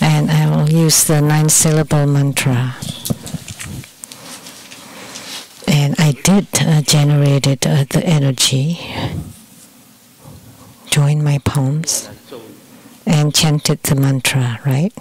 and I will use the 9-syllable mantra. And I did generated the energy, joined my palms, and chanted the mantra, right?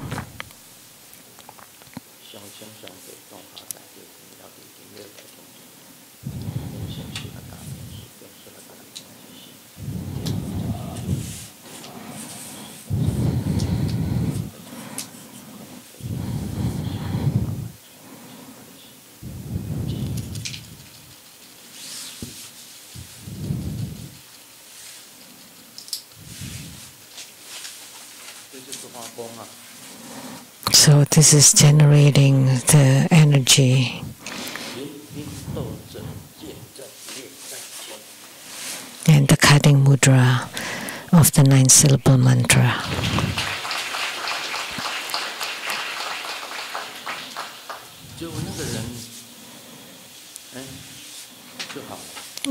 So this is generating the energy. And the cutting mudra of the 9-syllable mantra.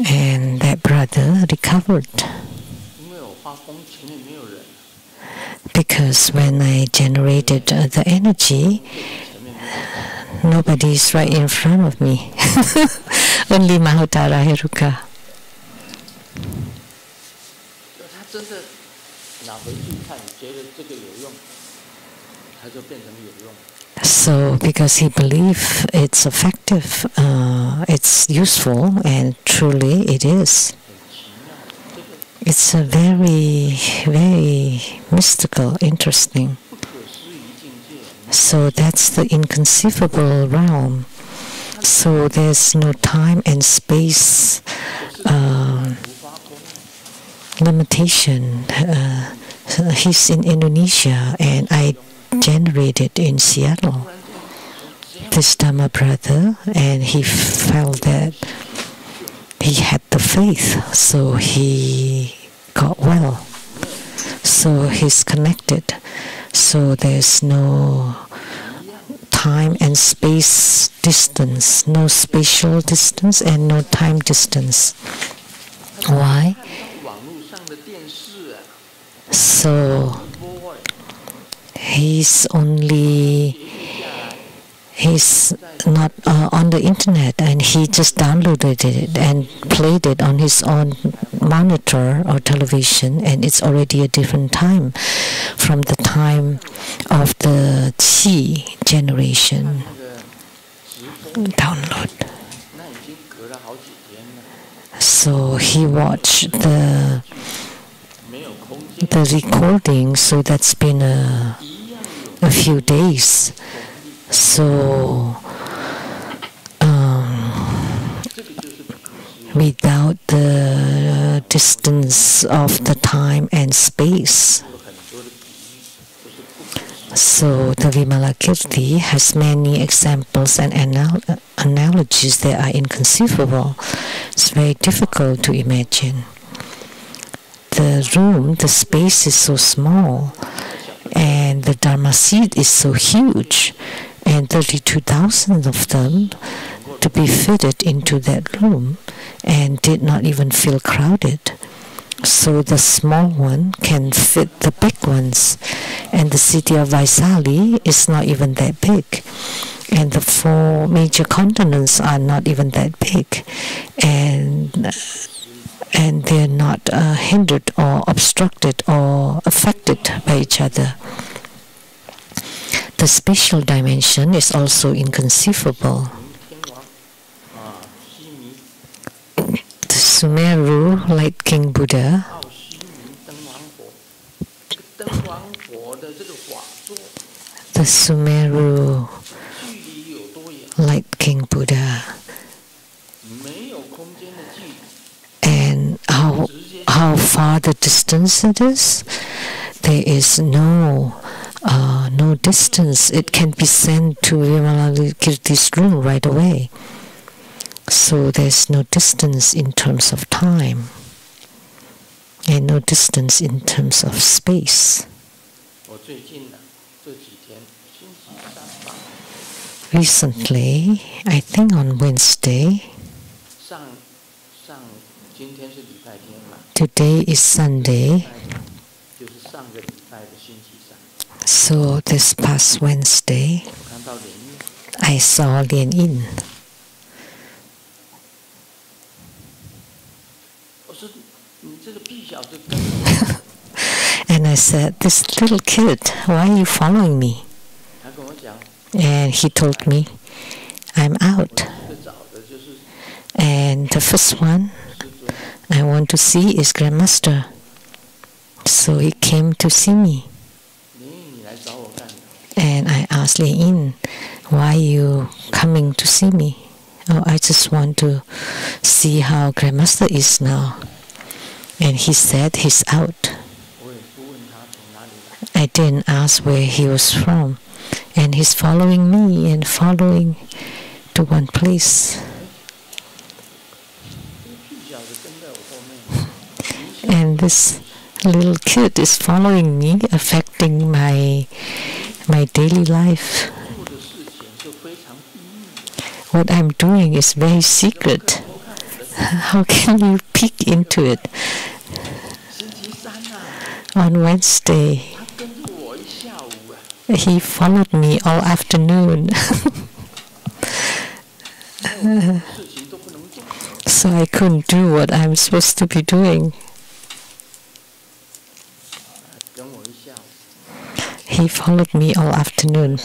And that brother recovered. Because when I generated the energy, nobody is right in front of me. Only Mahottara Heruka. So, because he believes it's effective, it's useful, and truly it is. It's a very, very mystical, interesting. So that's the inconceivable realm. So there's no time and space limitation. He's in Indonesia, and I generated in Seattle. This Dharma brother, and he felt that he had the faith, so he got well. So he's connected. So there's no time and space distance, no spatial distance and no time distance. Why? So he's not on the internet, and he just downloaded it and played it on his own monitor or television, and it's already a different time from the time of the Qi generation. Download. So he watched the recording, so that's been a few days. So without the distance of the time and space. So the Vimalakirti has many examples and analogies that are inconceivable. It's very difficult to imagine. The room, the space is so small, and the Dharma seat is so huge, and 32,000 of them to be fitted into that room, and did not even feel crowded. So the small one can fit the big ones, and the city of Vaisali is not even that big, and the 4 major continents are not even that big, and they're not hindered or obstructed or affected by each other. The spatial dimension is also inconceivable. The Sumeru Light King Buddha the Sumeru Light King Buddha, and how far the distance it is, there is no distance. It can be sent to Vimalakirti's room right away. So there's no distance in terms of time and no distance in terms of space. Recently, I think on Wednesday, today is Sunday, so this past Wednesday, I saw Lian. And I said, "This little kid, why are you following me?" And he told me, "I'm out. And the first one I want to see is Grandmaster." So he came to see me. And I asked Lian, "Why are you coming to see me?" "Oh, I just want to see how Grandmaster is now." And he said he's out. I didn't ask where he was from. And he's following me and following to one place. And this little kid is following me, affecting my daily life. What I'm doing is very secret. How can you peek into it? On Wednesday, he followed me all afternoon. So I couldn't do what I'm supposed to be doing. He followed me all afternoon.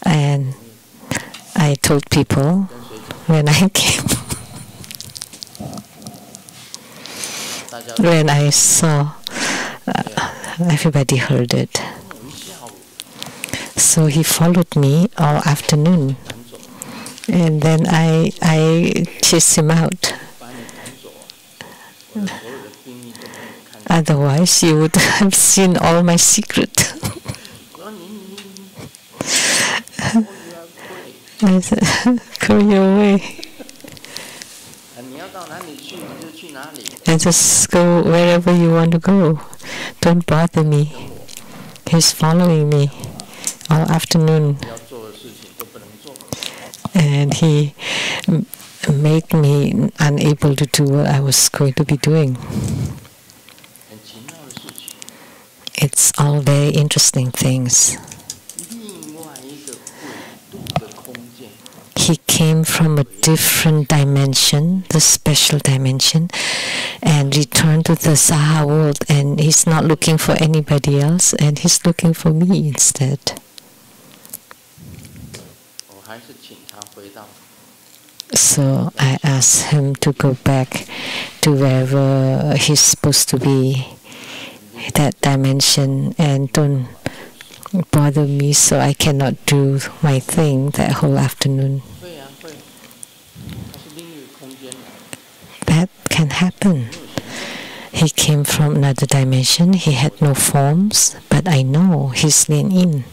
And I told people when I came, when I saw, everybody heard it. So he followed me all afternoon, and then I chased him out. Otherwise, you would have seen all my secret. I said, "Go your way. And just go wherever you want to go. Don't bother me." He's following me all afternoon. And he made me unable to do what I was going to be doing. It's all very interesting things. He came from a different dimension, the special dimension, and returned to the Saha world, and he's not looking for anybody else, and he's looking for me instead. So I asked him to go back to wherever he's supposed to be, that dimension, and don't bother me so I cannot do my thing that whole afternoon. That can happen. He came from another dimension. He had no forms, but I know he's Lian Yin.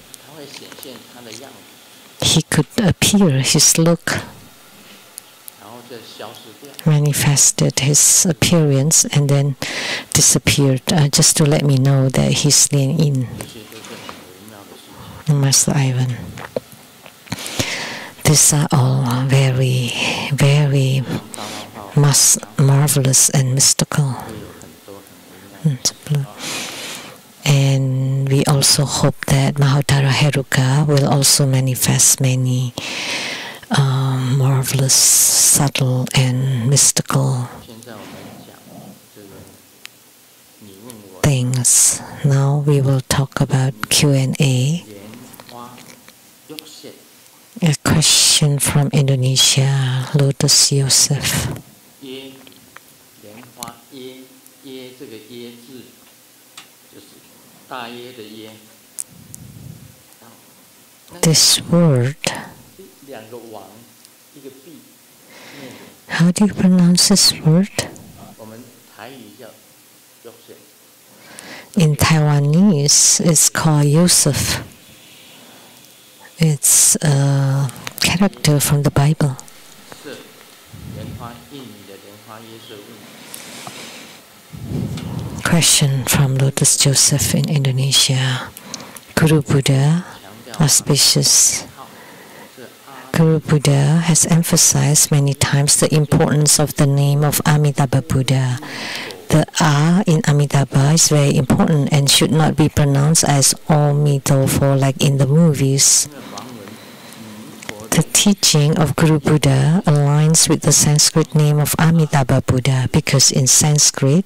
He could appear, his look manifested his appearance and then disappeared, just to let me know that he's Lian Yin. Master Ivan. These are all very, very marvelous and mystical. And we also hope that Mahottara Heruka will also manifest many marvelous, subtle and mystical things. Now we will talk about Q&A. A question from Indonesia, Lotus Joseph. This word, how do you pronounce this word? In Taiwanese, it's called Yosef. It's a character from the Bible. Question from Lotus Joseph in Indonesia. Guru Buddha, auspicious. Guru Buddha has emphasized many times the importance of the name of Amitabha Buddha. The A in Amitabha is very important and should not be pronounced as Amitofo like in the movies. The teaching of Guru Buddha aligns with the Sanskrit name of Amitabha Buddha because in Sanskrit,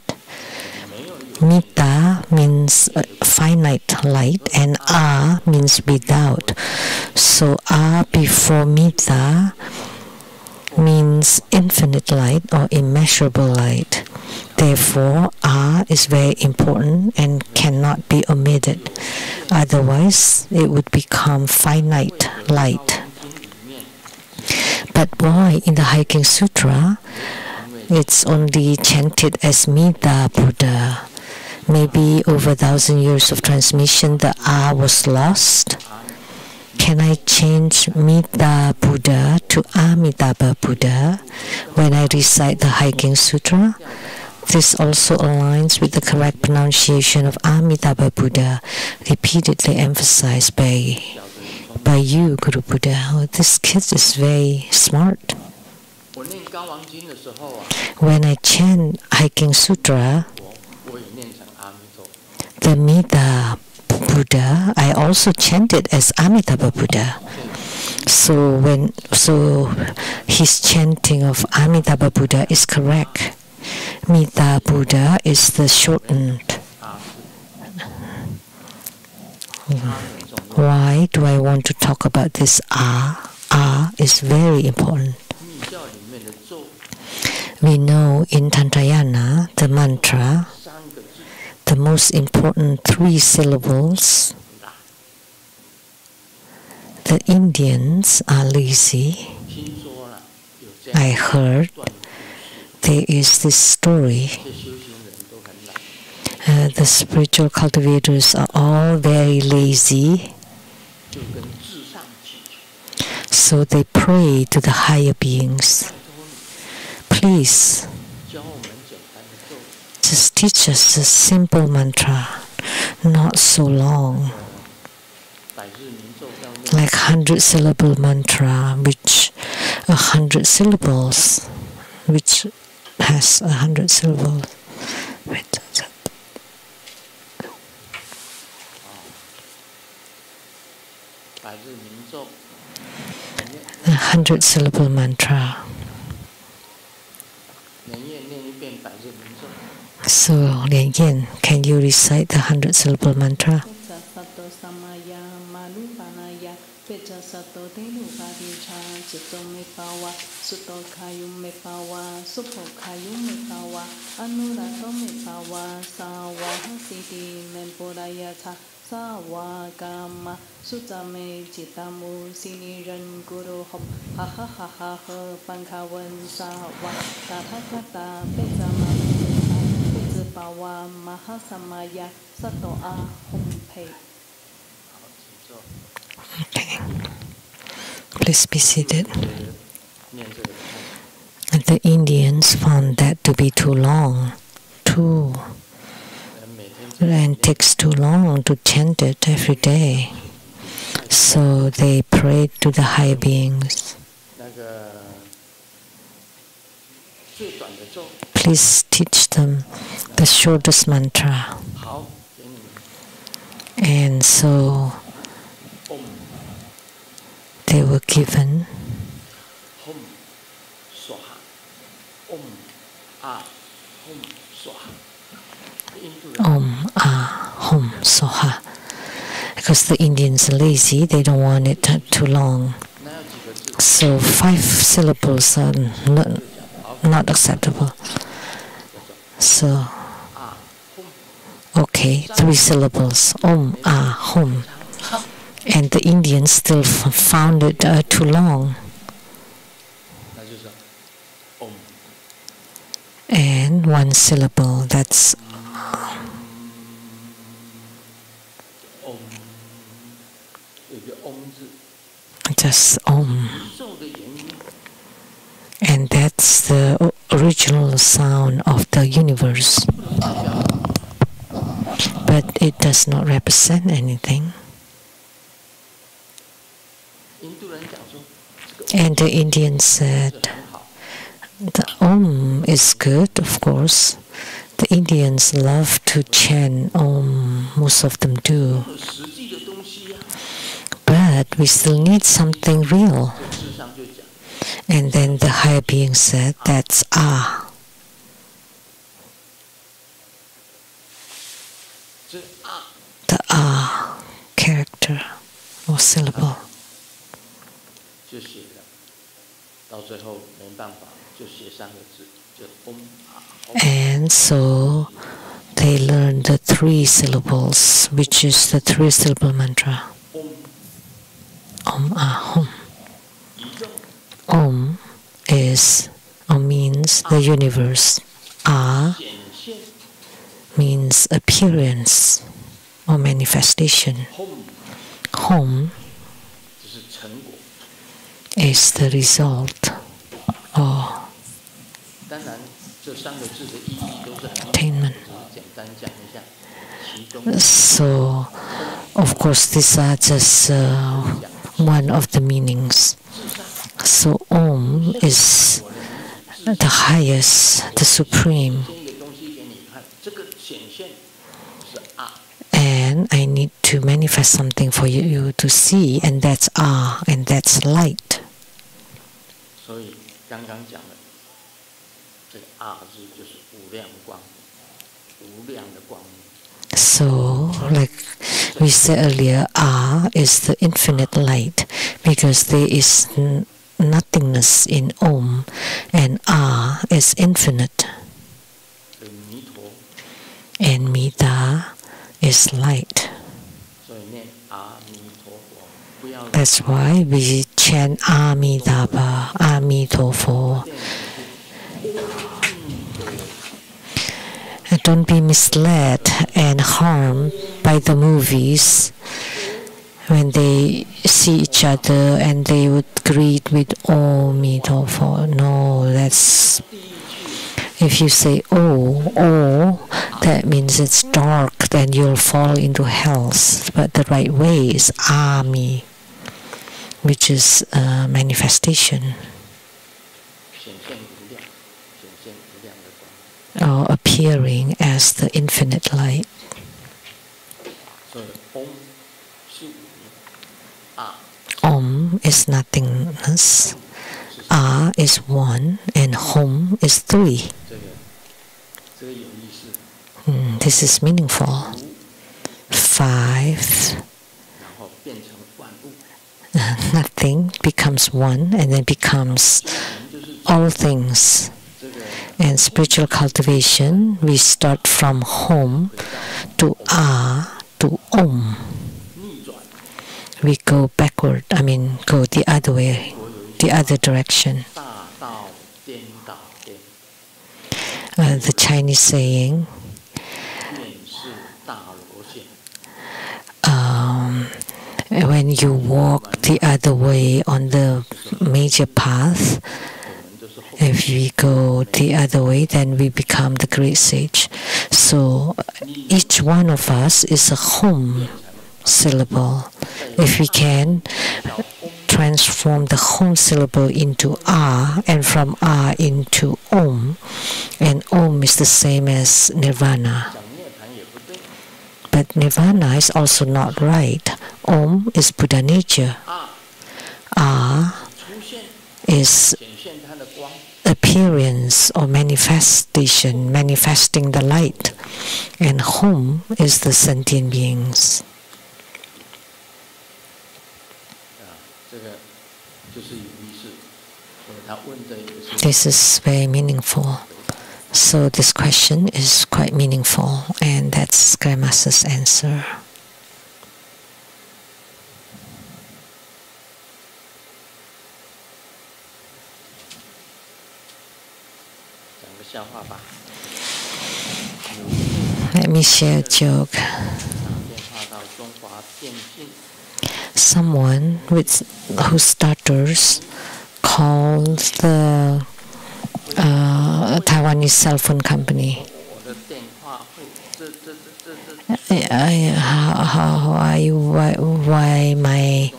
Mita means finite light and A means without. So A before Mita means infinite light or immeasurable light. Therefore, A is very important and cannot be omitted. Otherwise, it would become finite light. But why in the Hiking Sutra, it's only chanted as Mita Buddha? Maybe over 1,000 years of transmission, the A was lost. Can I change Mita Buddha to Amitabha Buddha when I recite the Hiking Sutra? This also aligns with the correct pronunciation of Amitabha Buddha, repeatedly emphasized by you, Guru Buddha. Oh, this kid is very smart. When I chant Hiking Sutra, the Mita Buddha, I also chant it as Amitabha Buddha. So his chanting of Amitabha Buddha is correct. Mita Buddha is the shortened. Why do I want to talk about this A? A is very important. We know in Tantrayana, the mantra, the most important 3 syllables, the Indians are lazy. I heard there is this story. The spiritual cultivators are all very lazy. So they pray to the higher beings. Please, just teach us a simple mantra, not so long. like 100-syllable mantra, which 100 syllables, which has 100 syllables. Wait, 100-syllable mantra. So, Lian Yen, can you recite the 100-syllable mantra? Sawagama Sutame Chitamu Siniran Guru Hom Ha ha ha ha ha Pankawan Sawa Tathagata Bezama Bezabawa Mahasamaya Satoa Hom Pei. Okay. Please be seated. And the Indians found that to be too long, and takes too long to chant it every day. So they prayed to the higher beings. Please teach them the shortest mantra. And so they were given Om Ah Hum Soha. Because the Indians are lazy, they don't want it too long. So 5 syllables are not acceptable. So, okay, 3 syllables. Om Ah Hum. And the Indians still found it too long. And 1 syllable, that's just Om. And that's the original sound of the universe. But it does not represent anything. And the Indians said, the Om is good, of course. The Indians love to chant Om, most of them do. But we still need something real. And then the higher being said, that's Ah. The Ah character or syllable. And so they learned the 3 syllables, which is the 3-syllable mantra. Om Ah Hum. Om is or means the universe. Ah means appearance or manifestation. Hum is the result or attainment. So, of course, these are just one of the meanings. So, Om is the highest, the supreme. And I need to manifest something for you to see, and that's Ah, and that's light. So, like we said earlier, Ah is the infinite light, because there is nothingness in Om, and Ah is infinite. And Mita is light. That's why we chant Amitabha, Amitofo. Don't be misled and harmed by the movies when they see each other and they would greet with Amitofo. No, If you say oh, oh, that means it's dark, then you'll fall into hell. But the right way is ami, which is manifestation. Or appearing as the infinite light. Om is nothingness, A is one, and Hom is three. This is meaningful. 5. Nothing becomes one, and then becomes all things. And spiritual cultivation, we start from Hom to A to Om. We go backward, go the other way, the other direction. The Chinese saying, when you walk the other way on the major path, if we go the other way, then we become the great sage. So each one of us is a Hom syllable. If we can transform the Hom syllable into A, and from A into Om, and Om is the same as Nirvana. But Nirvana is also not right. Om is Buddha nature. A is appearance or manifestation, manifesting the light. And Hom is the sentient beings. This is very meaningful. So this question is quite meaningful, and that's Grandmaster's answer. Let me share a joke. Someone whose daughters called the Taiwanese cell phone company. How are you? Why my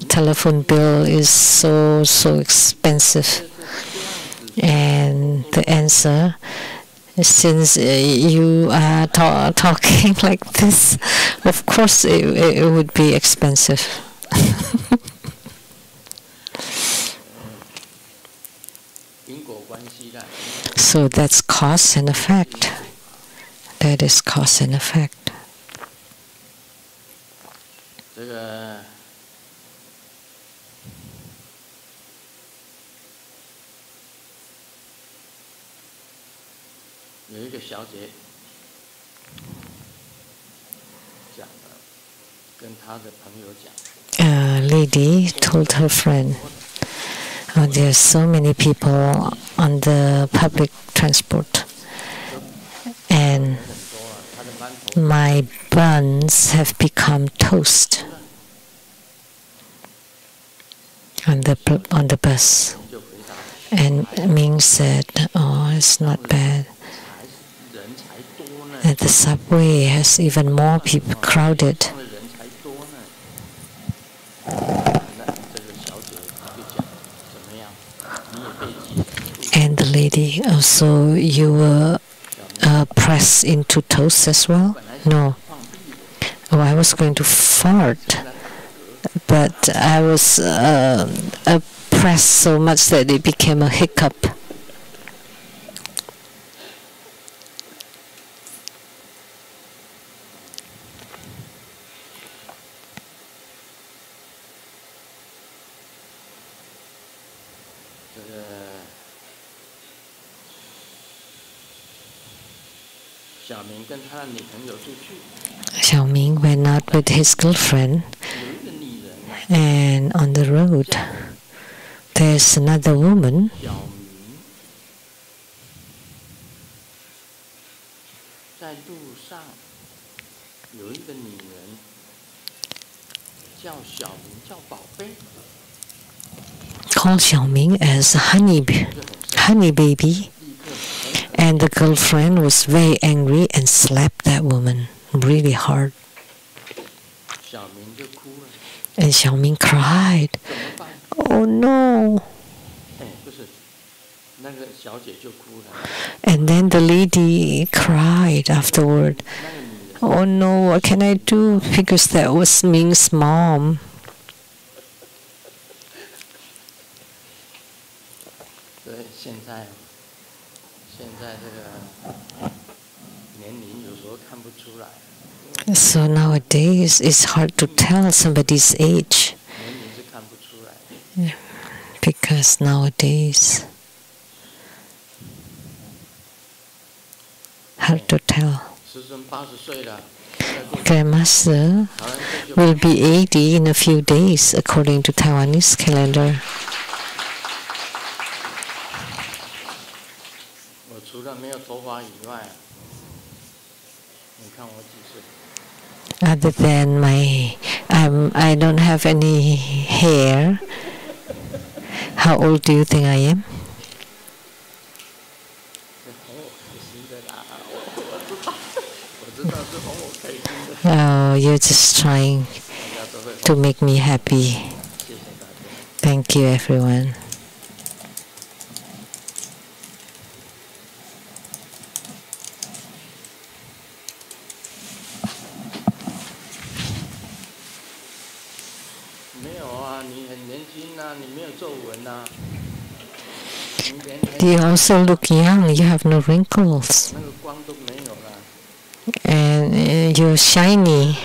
telephone bill is so expensive? And the answer, since you are talking like this, of course it would be expensive. So that's cause and effect. That is cause and effect. A lady told her friend, "Oh, there are so many people on the public transport, and my buns have become toast on the bus." And Ming said, "Oh, it's not bad. And the subway has even more people crowded." And the lady, "So you were pressed into toast as well?" "No. Oh, I was going to fart, but I was pressed so much that it became a hiccup." Xiaoming went out with his girlfriend, and on the road there's another woman. Called Xiaoming as honey baby. And the girlfriend was very angry and slapped that woman really hard. And Xiaoming cried. Oh no! And then the lady cried afterward. Oh no, what can I do? Because that was Ming's mom. So nowadays it's hard to tell somebody's age. Because nowadays hard to tell. Grandmaster will be 80 in a few days according to Taiwanese calendar. Other than I don't have any hair. How old do you think I am? Oh, you're just trying to make me happy. Thank you, everyone. You also look young, you have no wrinkles. And you're shiny.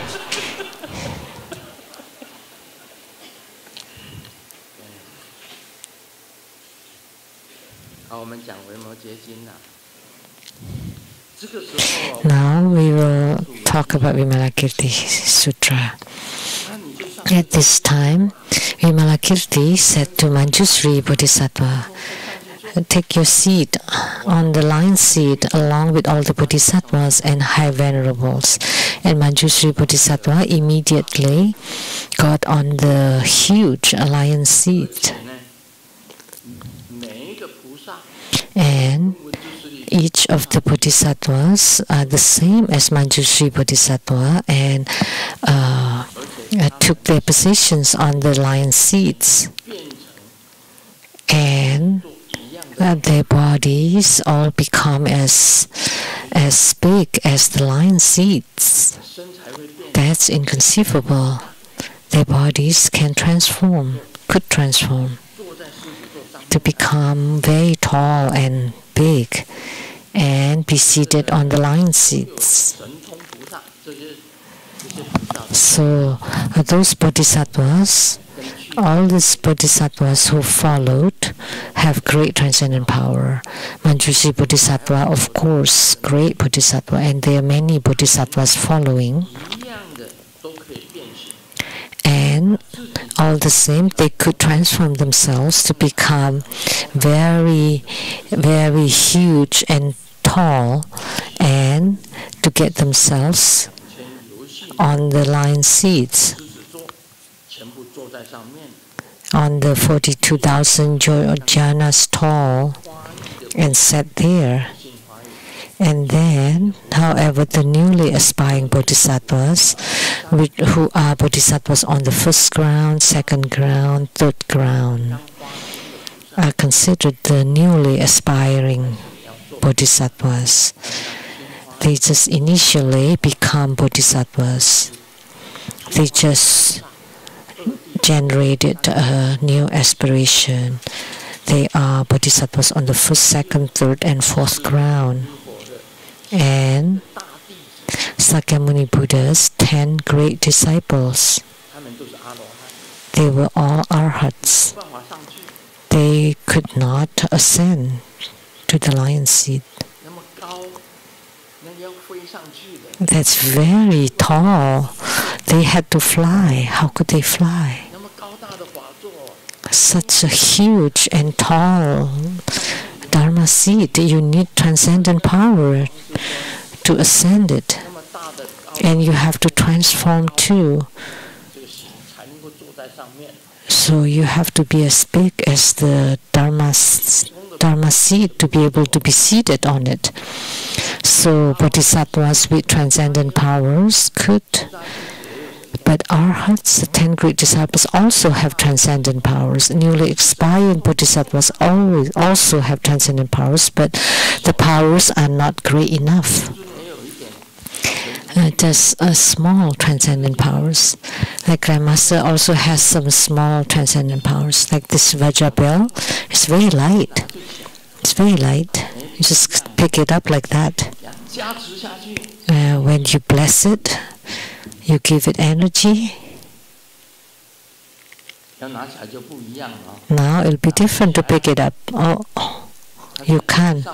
Now we will talk about Vimalakirti Sutra. At this time, Vimalakirti said to Manjusri Bodhisattva, "Take your seat on the lion seat along with all the bodhisattvas and high venerables." And Manjusri Bodhisattva immediately got on the huge lion seat. And each of the bodhisattvas are the same as Manjusri Bodhisattva and took their positions on the lion seats. And their bodies all become as big as the lion seats. That's inconceivable. Their bodies can transform, could transform to become very tall and big and be seated on the lion seats. So those bodhisattvas, all these bodhisattvas who followed have great transcendent power. Manjusri Bodhisattva, of course, great bodhisattva, and there are many bodhisattvas following. And all the same, they could transform themselves to become very, very huge and tall, and to get themselves on the lion seats, on the 42,000 jhanas tall, and sat there. And then, however, the newly aspiring bodhisattvas, who are bodhisattvas on the first ground, second ground, third ground, are considered the newly aspiring bodhisattvas. They just initially become bodhisattvas. They just generated a new aspiration. They are bodhisattvas on the first, second, third, and fourth ground. And Sakyamuni Buddha's 10 great disciples, they were all arhats. They could not ascend to the lion seat. That's very tall. They had to fly. How could they fly? Such a huge and tall Dharma seat. You need transcendent power to ascend it. And you have to transform too. So you have to be as big as the Dharma Dharma seat to be able to be seated on it. So bodhisattvas with transcendent powers could, but arhats, the 10 great disciples, also have transcendent powers. Newly expired bodhisattvas always also have transcendent powers, but the powers are not great enough. Just small transcendent powers. Like Grandmaster also has some small transcendent powers. Like this Vajra bell, it's very light. It's very light. You just pick it up like that. When you bless it, you give it energy. Now it'll be different to pick it up. Oh, you can't.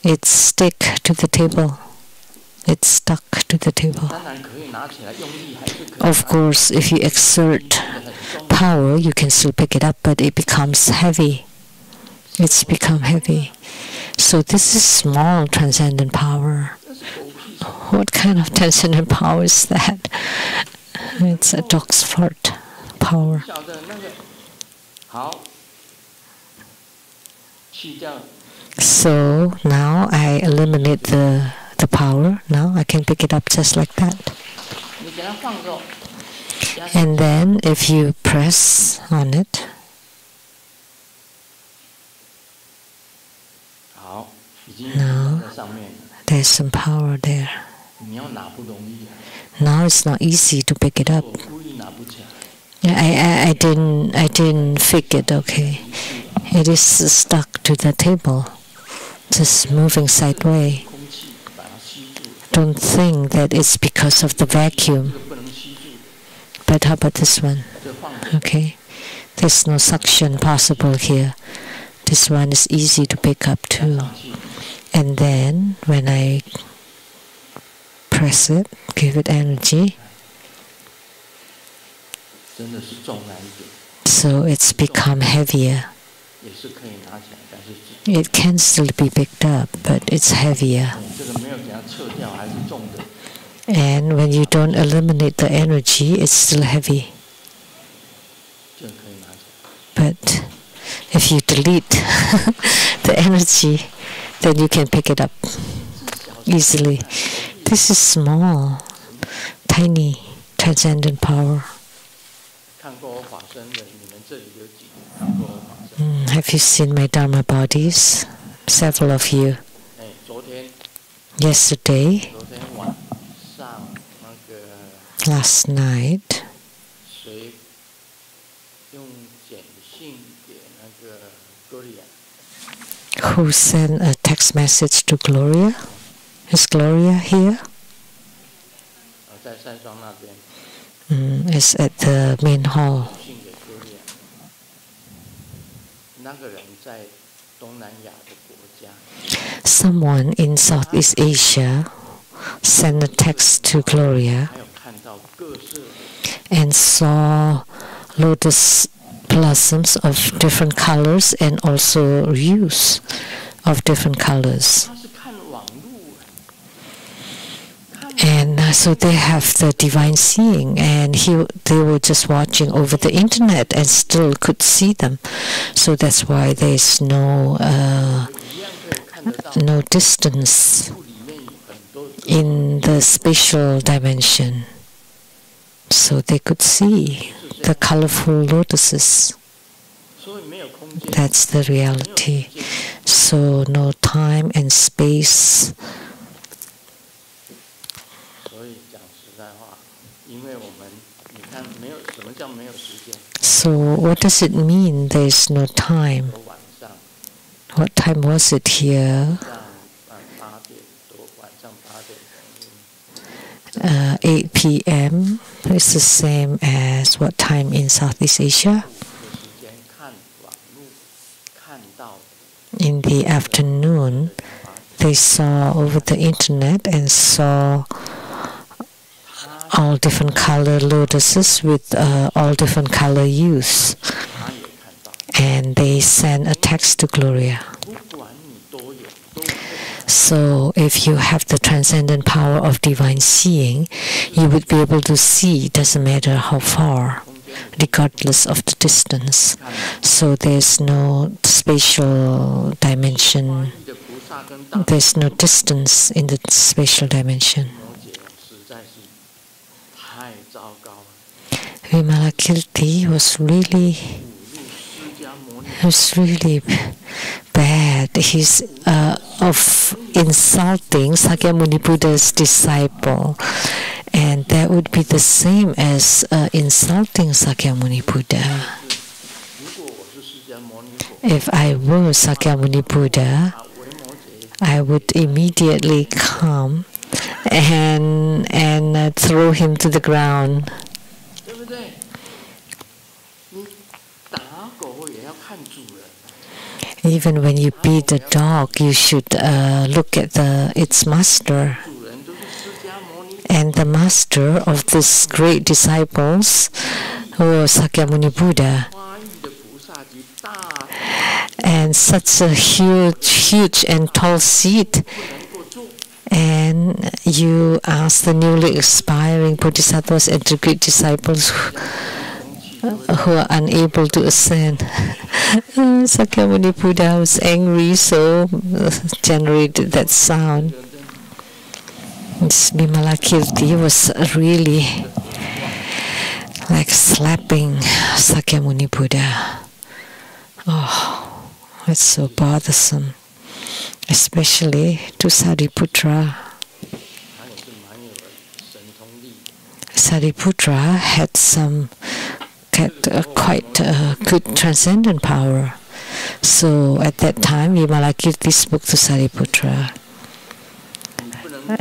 It's stick to the table. It's stuck to the table. Of course, if you exert power, you can still pick it up, but it becomes heavy. It's become heavy. So this is small transcendent power. What kind of transcendent power is that? It's a dog's fart power. So now I eliminate the power. Now I can pick it up just like that. And then if you press on it, now there's some power there. Now it's not easy to pick it up. I didn't fake it. Okay, it is stuck to the table, just moving sideways. Don't think that it's because of the vacuum. But how about this one? Okay, there's no suction possible here. This one is easy to pick up too. And then when I press it, give it energy, so it's become heavier. It can still be picked up, but it's heavier. And when you don't eliminate the energy, it's still heavy. But if you delete the energy, then you can pick it up easily. This is small, tiny, transcendent power. Have you seen my Dharma bodies? Several of you. Yesterday, last night, who sent a text message to Gloria? Is Gloria here? It's at the main hall. Someone in Southeast Asia sent a text to Gloria and saw lotus blossoms of different colors and also hues of different colors. And so they have the divine seeing, and they were just watching over the internet and still could see them. So that's why there's no distance in the spatial dimension. So they could see the colorful lotuses. That's the reality. So no time and space. So what does it mean there is no time? What time was it here? 8 p.m. It's the same as what time in Southeast Asia? In the afternoon, they saw over the internet and saw all different color lotuses with all different color hues. And they sent a text to Gloria. So if you have the transcendent power of divine seeing, you would be able to see, doesn't matter how far. regardless of the distance. So there's no spatial dimension. There's no distance in the spatial dimension. Vimalakirti was really bad. He's of insulting Sakyamuni Buddha's disciple, and that would be the same as insulting Sakyamuni Buddha. If I were Sakyamuni Buddha, I would immediately come and throw him to the ground. Even when you beat a dog, you should look at its master. And the master of these great disciples was Sakyamuni Buddha. And such a huge and tall seat. And you ask the newly expiring bodhisattvas and the great disciples who are unable to ascend. Sakyamuni Buddha was angry, so generated that sound. This Vimalakirti was really like slapping Sakyamuni Buddha. Oh, it's so bothersome, especially to Sariputra. Sariputra had quite good transcendent power. So at that time, Vimalakirti spoke to Sariputra.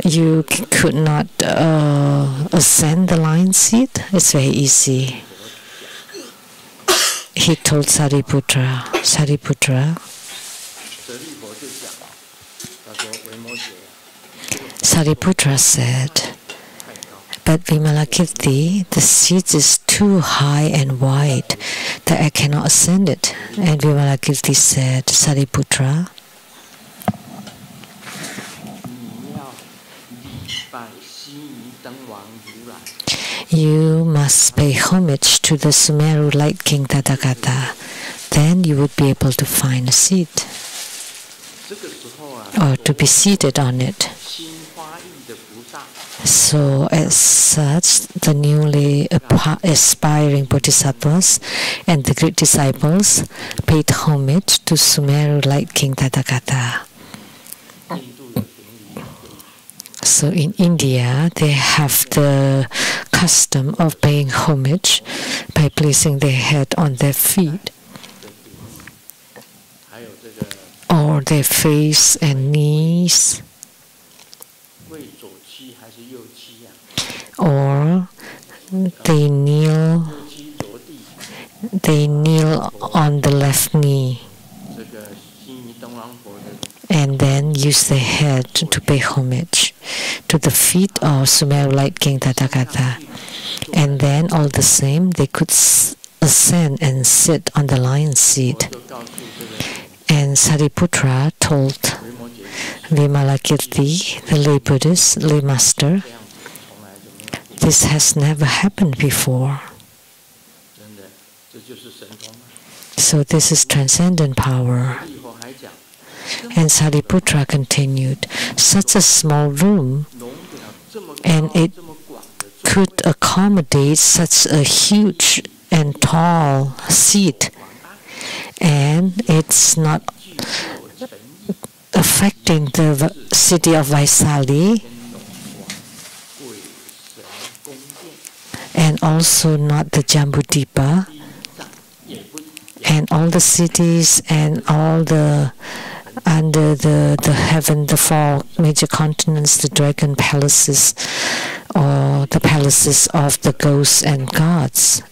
You could not ascend the lion seat. It's very easy. He told Sariputra, Sariputra said, but Vimalakirti, the seat is too high and wide that I cannot ascend it. And Vimalakirti said, Sariputra, you must pay homage to the Sumeru Light King Tathagata. Then you would be able to find a seat, or to be seated on it. So as such, the newly aspiring bodhisattvas and the great disciples paid homage to Sumeru Light King Tathagata. So in India, they have the custom of paying homage by placing their head on their feet, or their face and knees, or they kneel on the left knee and then use their head to pay homage to the feet of Sumeru Light King Tathagata. And then all the same, they could ascend and sit on the lion's seat. And Sariputra told Vimalakirti, the lay Buddhist, lay master, this has never happened before. So this is transcendent power. And Sariputra continued, such a small room, and it could accommodate such a huge and tall seat, and it's not affecting the city of Vaisali, and also not the Jambudipa, and all the cities and all the under the heaven, the four major continents, the dragon palaces, or the palaces of the ghosts and gods.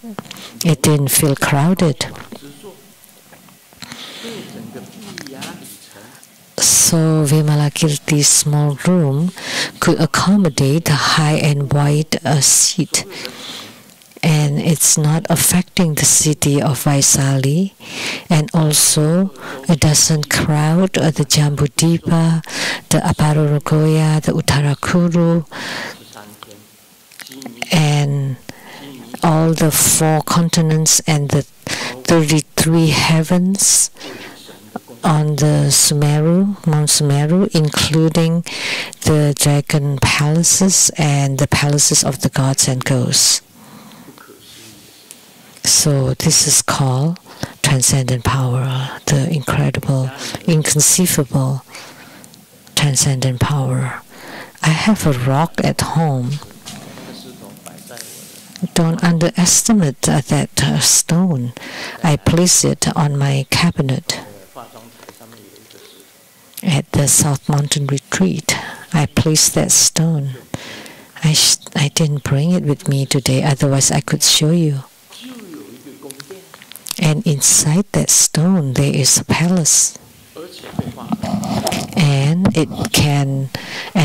It didn't feel crowded. So Vimalakirti's small room could accommodate a high and wide seat. And it's not affecting the city of Vaisali, and also it doesn't crowd the Jambudipa, the Aparorogoya, the Uttarakuru, and all the 4 continents and the 33 heavens on the Mount Sumeru, including the dragon palaces and the palaces of the gods and ghosts. So this is called transcendent power, the incredible, inconceivable transcendent power. I have a rock at home. Don't underestimate that stone. I place it on my cabinet at the South Mountain Retreat. I placed that stone. I didn't bring it with me today, otherwise I could show you. And inside that stone there is a palace. And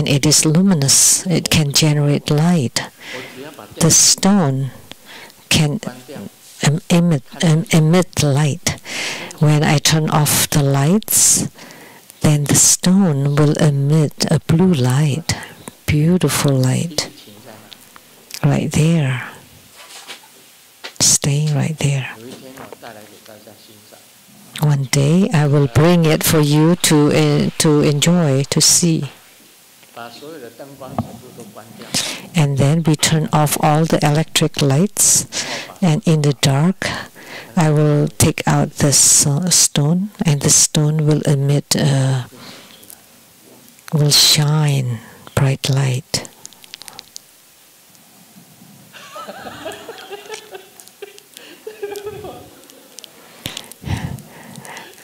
it is luminous. It can generate light. The stone can emit light. When I turn off the lights, then the stone will emit a blue light, beautiful light, right there, staying right there. One day I will bring it for you to enjoy, to see. And then we turn off all the electric lights, and in the dark I will take out the stone, and the stone will emit, will shine bright light.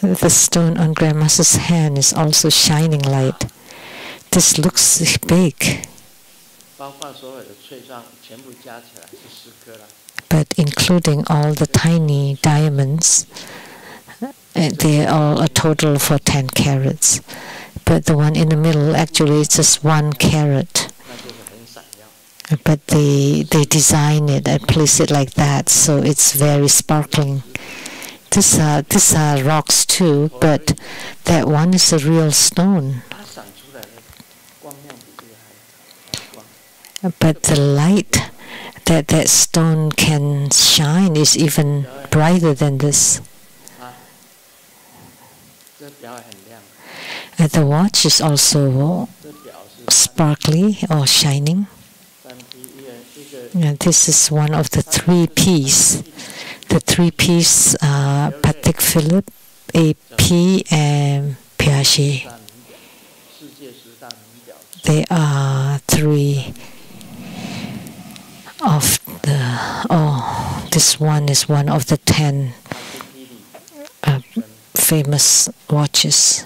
The stone on Grandmaster's hand is also shining light. This looks big, but including all the tiny diamonds, they are a total for 10 carats. But the one in the middle actually is just 1 carat. But they design it and place it like that, so it's very sparkling. These are rocks too, but that one is a real stone. But the light that stone can shine is even brighter than this. The watch is also sparkly or shining. And this is one of the 3 Ps. The 3 Ps are Patek Philippe, AP, and Piaget. They are 3 of the. This one is one of the 10 famous watches,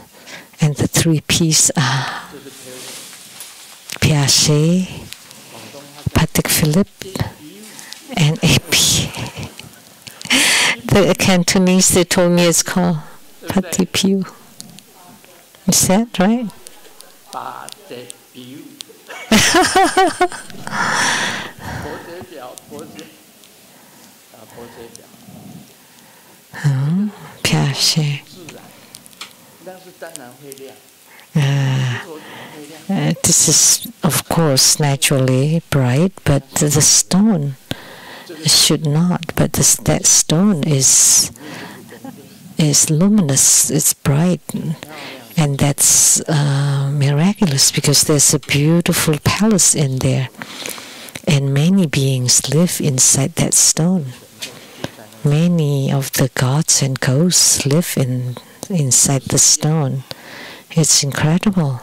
and the 3 Ps are Piaget, Patek Philippe, and AP. The Cantonese, they told me it's called Pati Piu. Is that right? Piaget. This is, of course, naturally bright, but the stone should not. But that stone is luminous, it's bright, and that's miraculous because there's a beautiful palace in there, and many beings live inside that stone. Many of the gods and ghosts live inside the stone. It's incredible.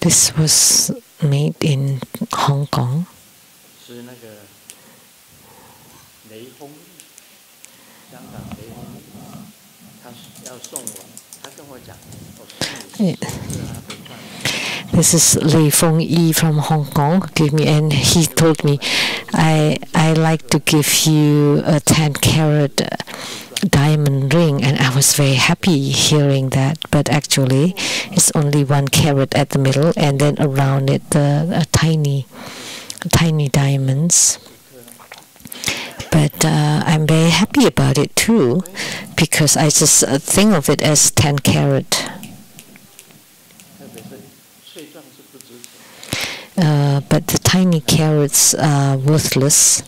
This was made in Hong Kong. This is Li Feng Yi from Hong Kong. And he told me, I like to give you a 10-carat diamond ring, and I was very happy hearing that. But actually, it's only 1 carat at the middle, and then around it, tiny diamonds. But I'm very happy about it too, because I just think of it as 10 carat. But the tiny carats are worthless.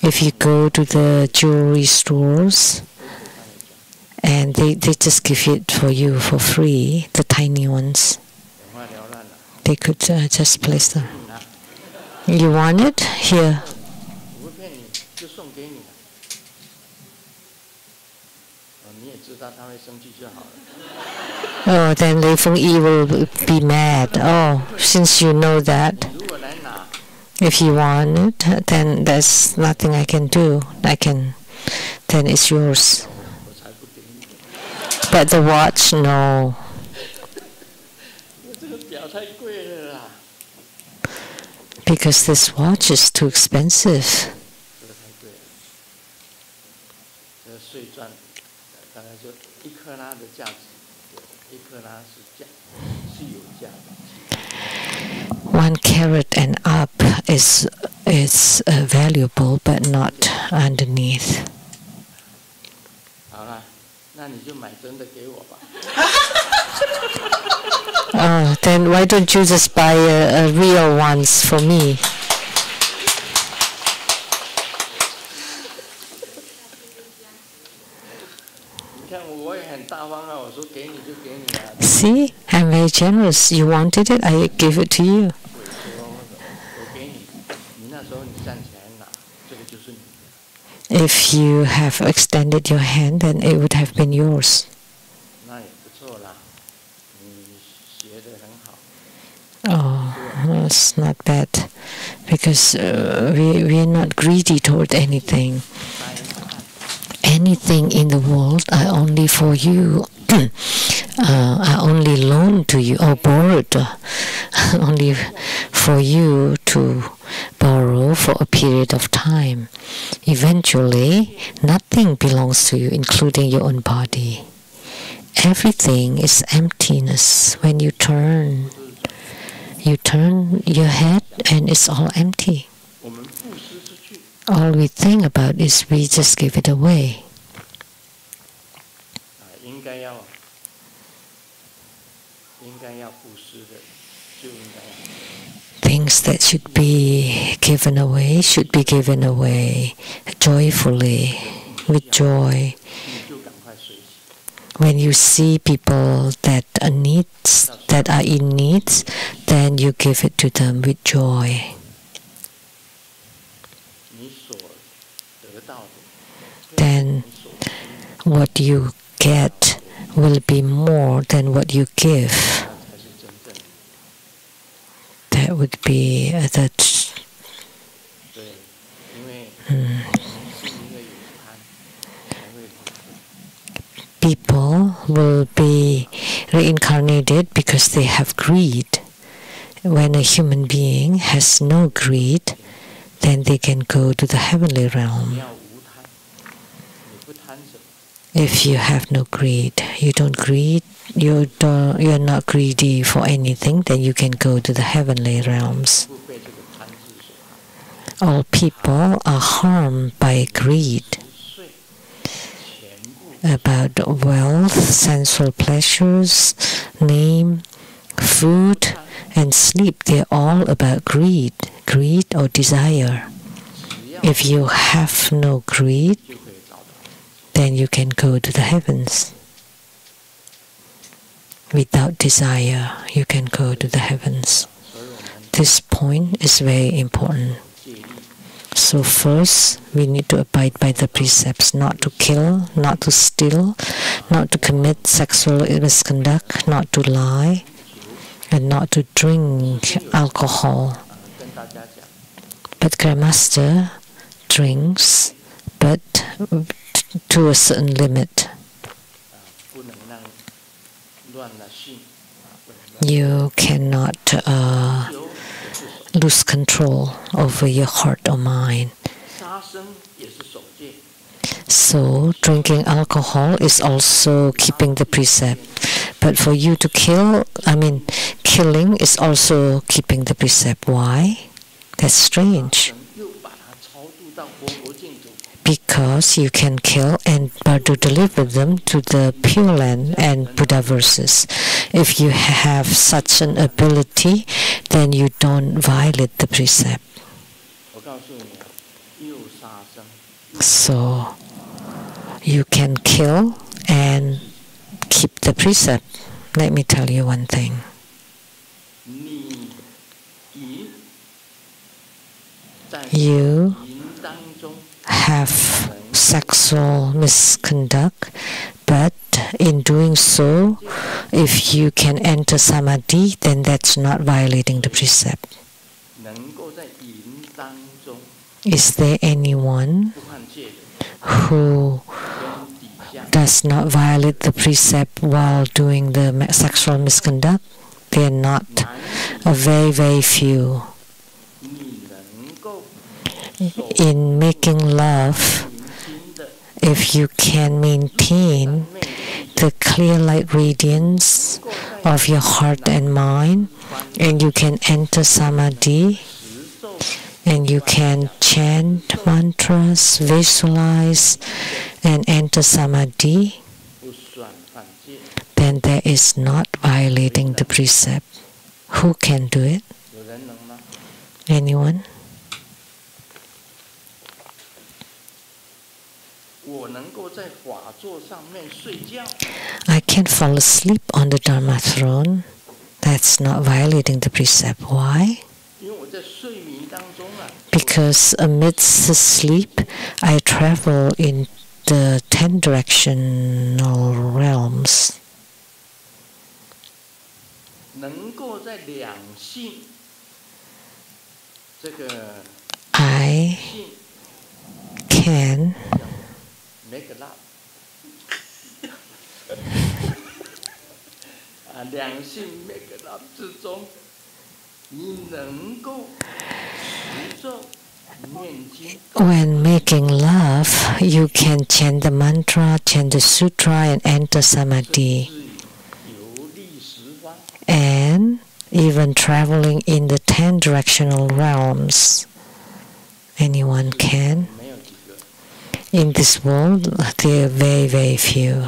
If you go to the jewelry stores and they just give it for you for free, the tiny ones, they could just place them. You want it? Here. Oh, then Lei Feng-yi will be mad. Oh, since you know that, if you want it, then there's nothing I can do. Then it's yours. But the watch, no. Because this watch is too expensive. One carat and up is valuable, but not underneath. Oh, then why don't you just buy a real ones for me? See, I'm very generous. You wanted it, I give it to you. If you have extended your hand, then it would have been yours. Oh, that's not bad, because we are not greedy toward anything. Anything in the world are only for you, are only loaned to you or borrowed, only for you to borrow for a period of time. Eventually, nothing belongs to you, including your own body. Everything is emptiness. When you turn your head and it's all empty. All we think about is we just give it away. Things that should be given away should be given away joyfully, with joy. When you see people that are in need, then you give it to them with joy. Then what you get will be more than what you give. That would be people will be reincarnated because they have greed. When a human being has no greed, then they can go to the heavenly realm. If you have no greed, you're not greedy for anything, then you can go to the heavenly realms. All people are harmed by greed. About wealth, sensual pleasures, name, food, and sleep, they're all about greed or desire. If you have no greed, then you can go to the heavens. Without desire, you can go to the heavens. This point is very important. So first, we need to abide by the precepts, not to kill, not to steal, not to commit sexual misconduct, not to lie, and not to drink alcohol. But Grandmaster drinks, but to a certain limit. You cannot lose control over your heart or mind. So drinking alcohol is also keeping the precept. But for you to killing is also keeping the precept. Why? That's strange. because you can kill and but to deliver them to the Pure Land and Buddha verses. If you have such an ability, then you don't violate the precept. So you can kill and keep the precept. Let me tell you one thing. You have sexual misconduct, but in doing so, if you can enter samadhi, then that's not violating the precept. Is there anyone who does not violate the precept while doing the sexual misconduct? They are not. A very, very few. In making love, if you can maintain the clear light radiance of your heart and mind, and you can enter samadhi, and you can chant mantras, visualize, and enter samadhi, then there is not violating the precept. Who can do it? Anyone? I can fall asleep on the Dharma throne. That's not violating the precept. Why? Because amidst the sleep, I travel in the 10 directional realms. I can when making love, you can chant the mantra, chant the sutra, and enter samadhi. And even traveling in the 10 directional realms. Anyone can. In this world, there are very, very few.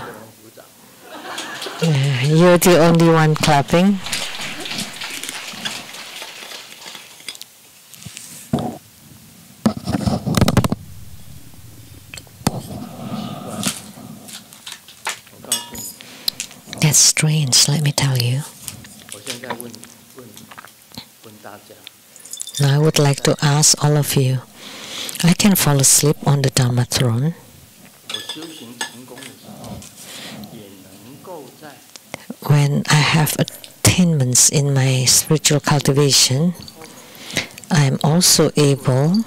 You're the only one clapping. That's strange, let me tell you. Now I would like to ask all of you, I can fall asleep on the Dharma throne. When I have attainments in my spiritual cultivation, I am also able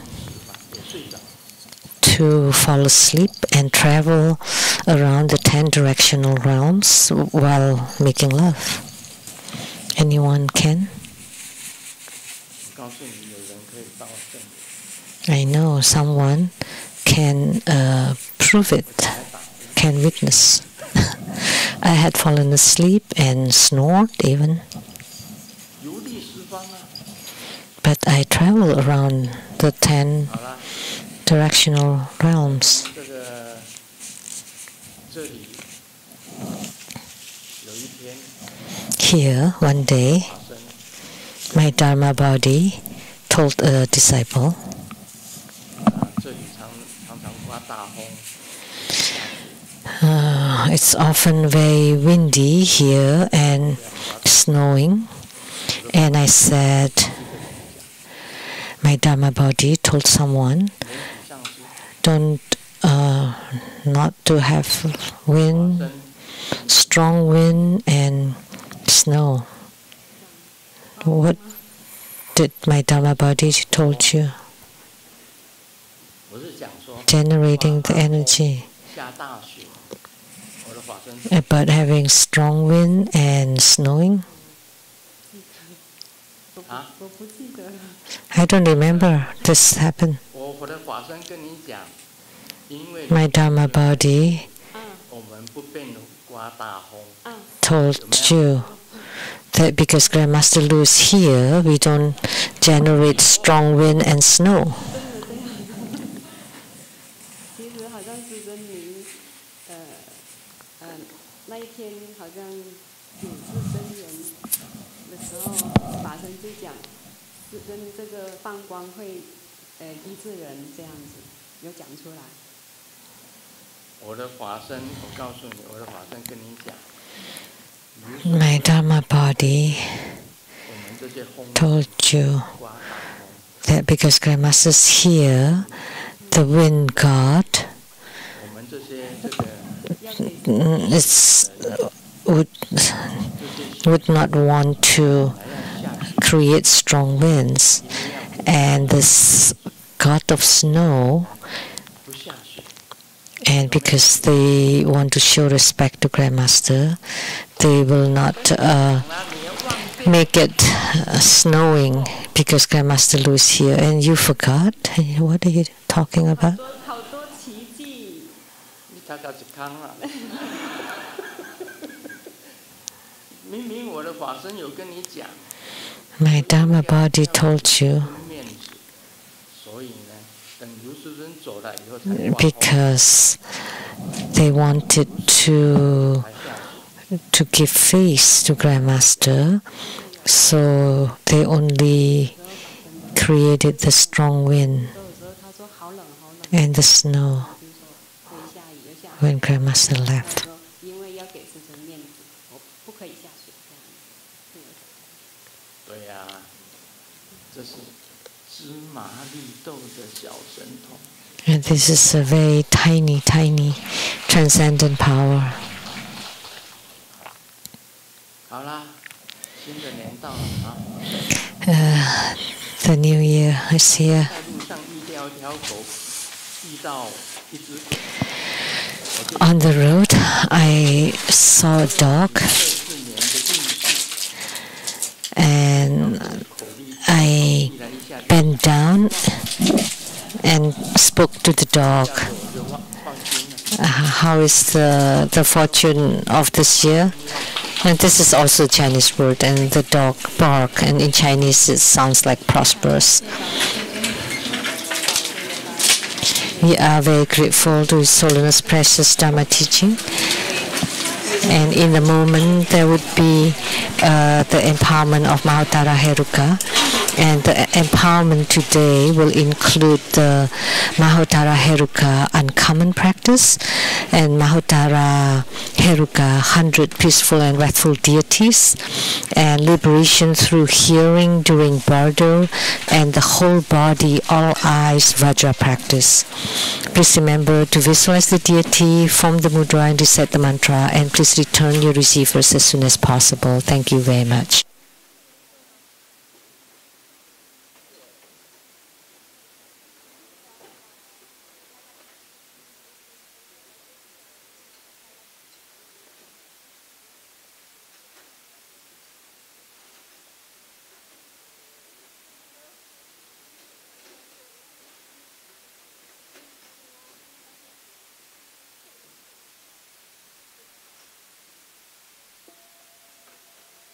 to fall asleep and travel around the 10 directional realms while making love. Anyone can? I know someone can prove it, can witness. I had fallen asleep and snored even. But I travel around the 10 directional realms. Here, one day, my Dharma body told a disciple, it's often very windy here and snowing. And I said, my Dharma body told someone, don't not to have wind, strong wind and snow. What did my Dharma body told you? Generating the energy. About having strong wind and snowing? I don't remember this happened. My Dharma body told you that because Grandmaster Lu is here, we don't generate strong wind and snow. 那一天好像解释真言的时候，法身就讲，是跟这个放光会医治人这样子，有讲出来。我的法身，我告诉你，我的法身跟你讲。My Dharma body told you that because Grandmaster's here, the wind god would not want to create strong winds, and this god of snow, and because they want to show respect to Grandmaster, they will not make it snowing because Grandmaster Lu is here. And you forgot? What are you talking about? My Dharma body told you. Because they wanted to give face to Grandmaster, so they only created the strong wind and the snow when Grandmaster left. And this is a very tiny, tiny transcendent power. The new year is here. On the road, I saw a dog, and I bent down and spoke to the dog. How is the fortune of this year? And this is also a Chinese word, and the dog bark, and in Chinese it sounds like prosperous. We are very grateful to His Holiness Precious Dharma teaching. And in the moment there would be the empowerment of Mahottara Heruka. And the empowerment today will include the Mahottara Heruka Uncommon Practice and Mahottara Heruka 100 Peaceful and Wrathful Deities, and liberation through hearing during bardo, and the whole body, all eyes Vajra practice. Please remember to visualize the deity, form the mudra and recite the mantra, and please return your receivers as soon as possible. Thank you very much.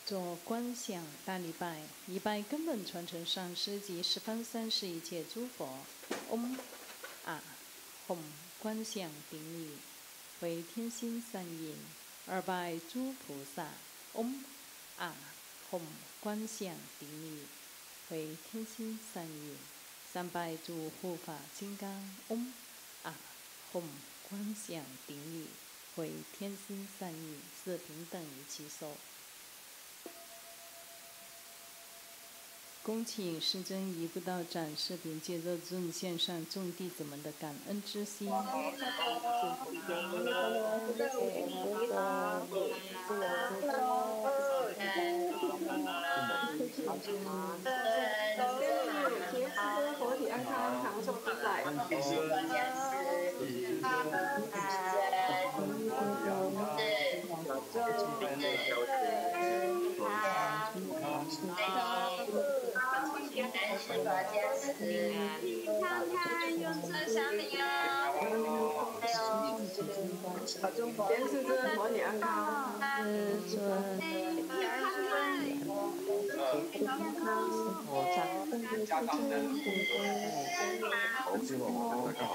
做观想大礼拜，礼拜根本传承上师及十方三世一切诸佛。嗡啊吽，观想顶礼，为天心三印，二拜诸菩萨。嗡啊吽，观想顶礼，为天心三印，三拜诸护法金刚。嗡啊吽，观想顶礼，为天心三印，四平等一起受。恭请师尊一步到展示并接着尊献上众弟子们的感恩之心。活体安康，长寿自在。天师尊，活体安康。师尊，大家好。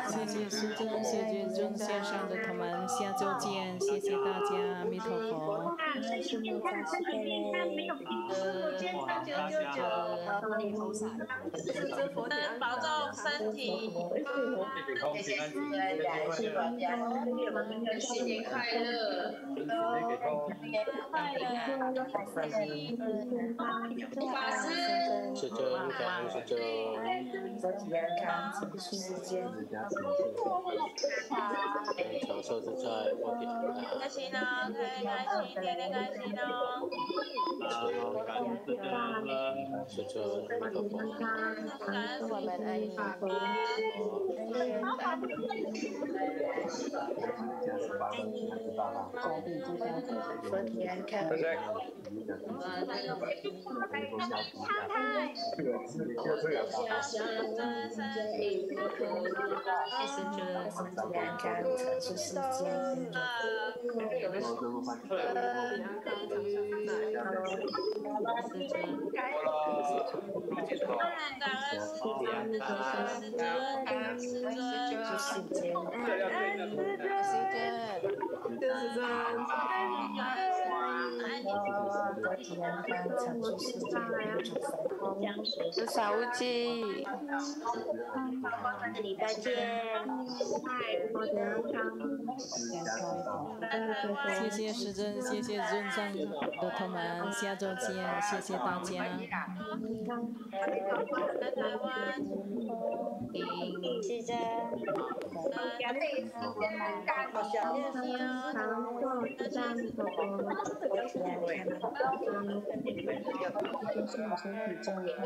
谢谢师尊，谢谢尊线上的同们，下周见，谢谢大家，阿弥陀佛。师尊佛体安康，保重身体。谢谢师尊，感谢大家，新年快乐，新年快乐，法师，师尊，感恩师尊。身体健康，持续时间，长寿自在，佛体安康。开心哦，开心，天天开心哦。感恩师尊，师尊，阿弥陀佛。感恩师尊，身体安康。小无忌，礼拜见。谢谢师尊，谢谢尊上的同们，下周见，谢谢大家。在台湾，谢谢。好想念你哦，开心。身体健康。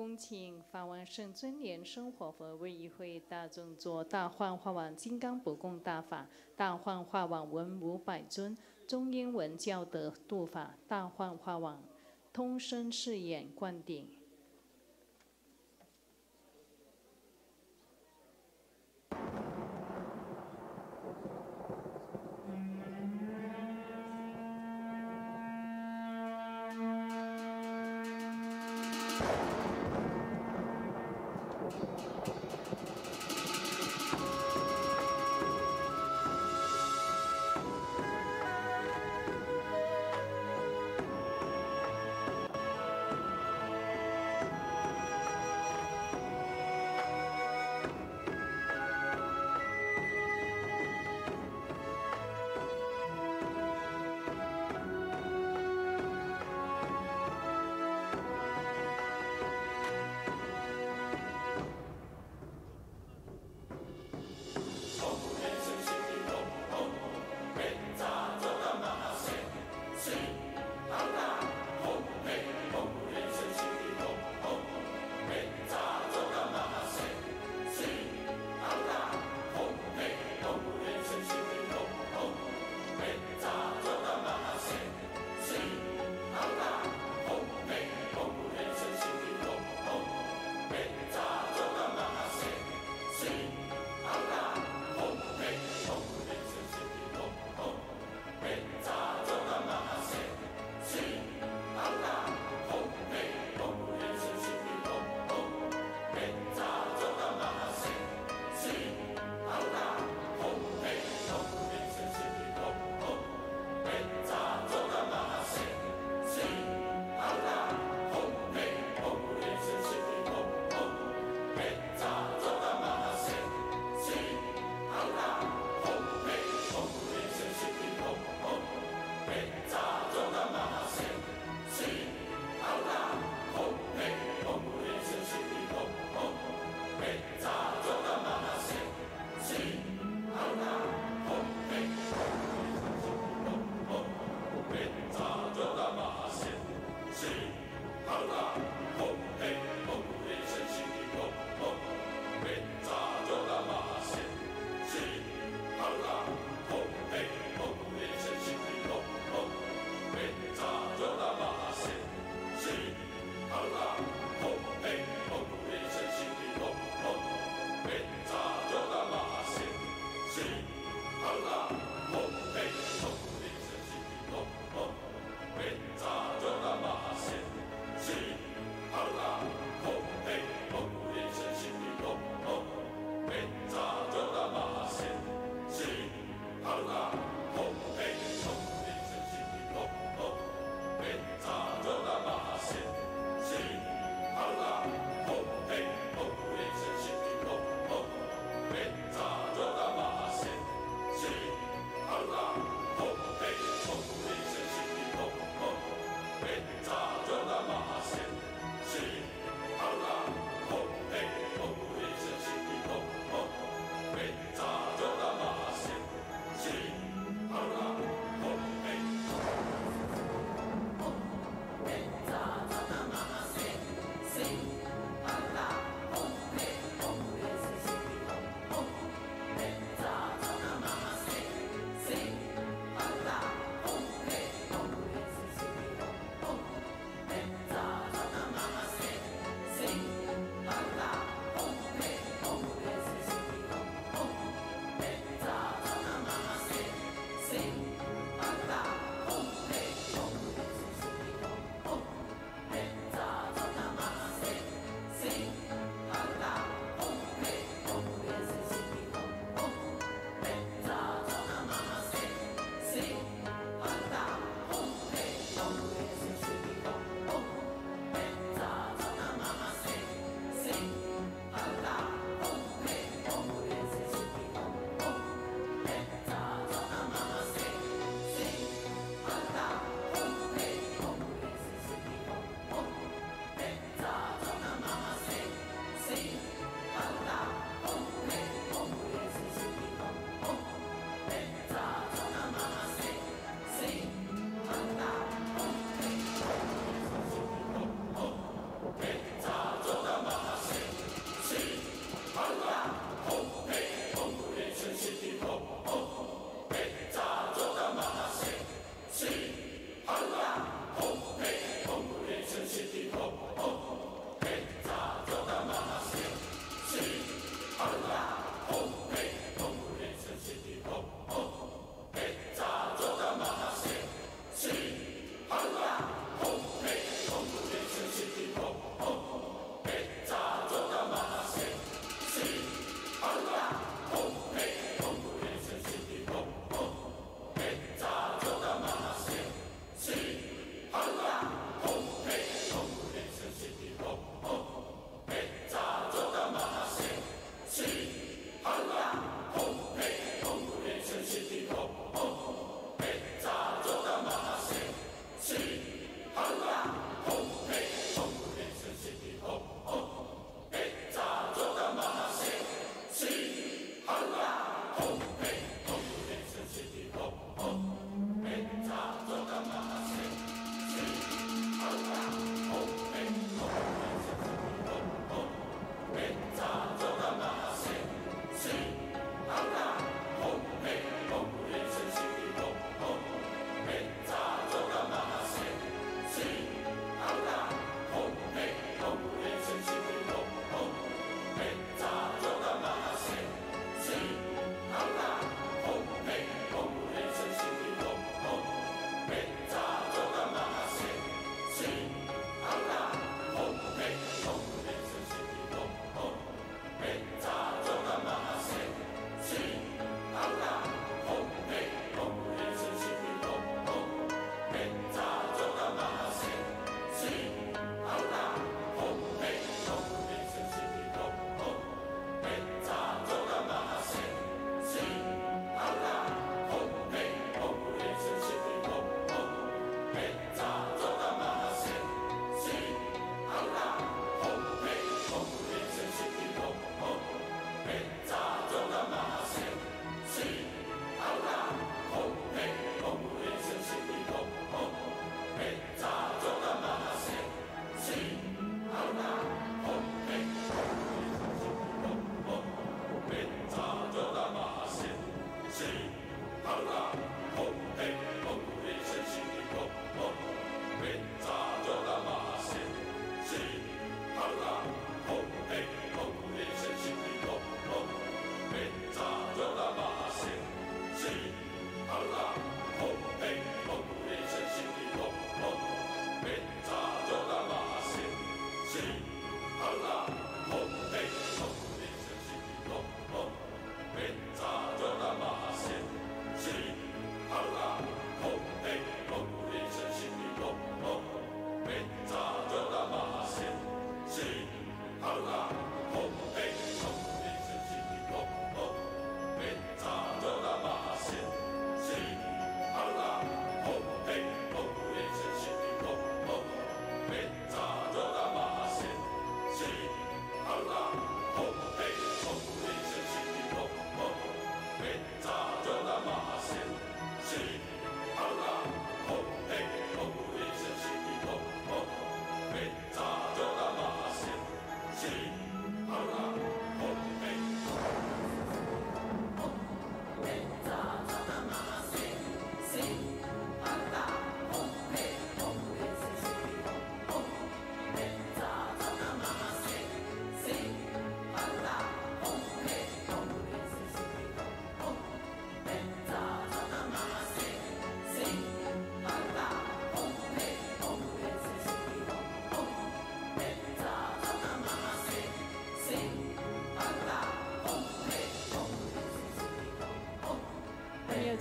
恭请法王圣尊莲生活佛为与会大众作大幻化王金刚不共大法，大幻化王文500尊，中英文教德度法，大幻化王通身誓言灌顶。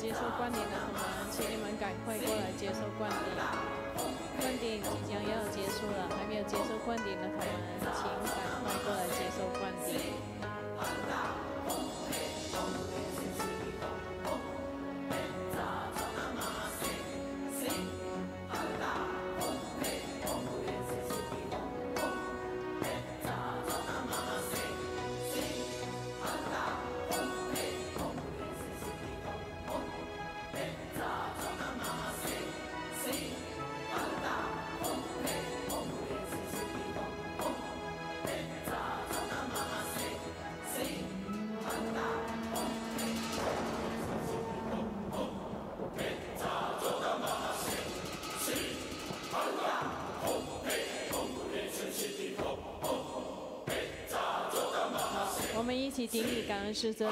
接受灌顶的同仁，请你们赶快过来接受灌顶。灌顶即将要结束了，还没有接受灌顶的同仁，请赶快过来接受灌顶。Sing 起顶礼，感恩师尊，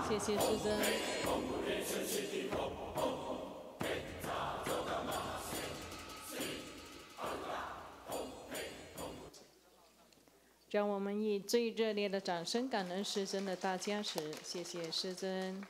谢谢师尊。让我们以最热烈的掌声感恩师尊的大加持，谢谢师尊。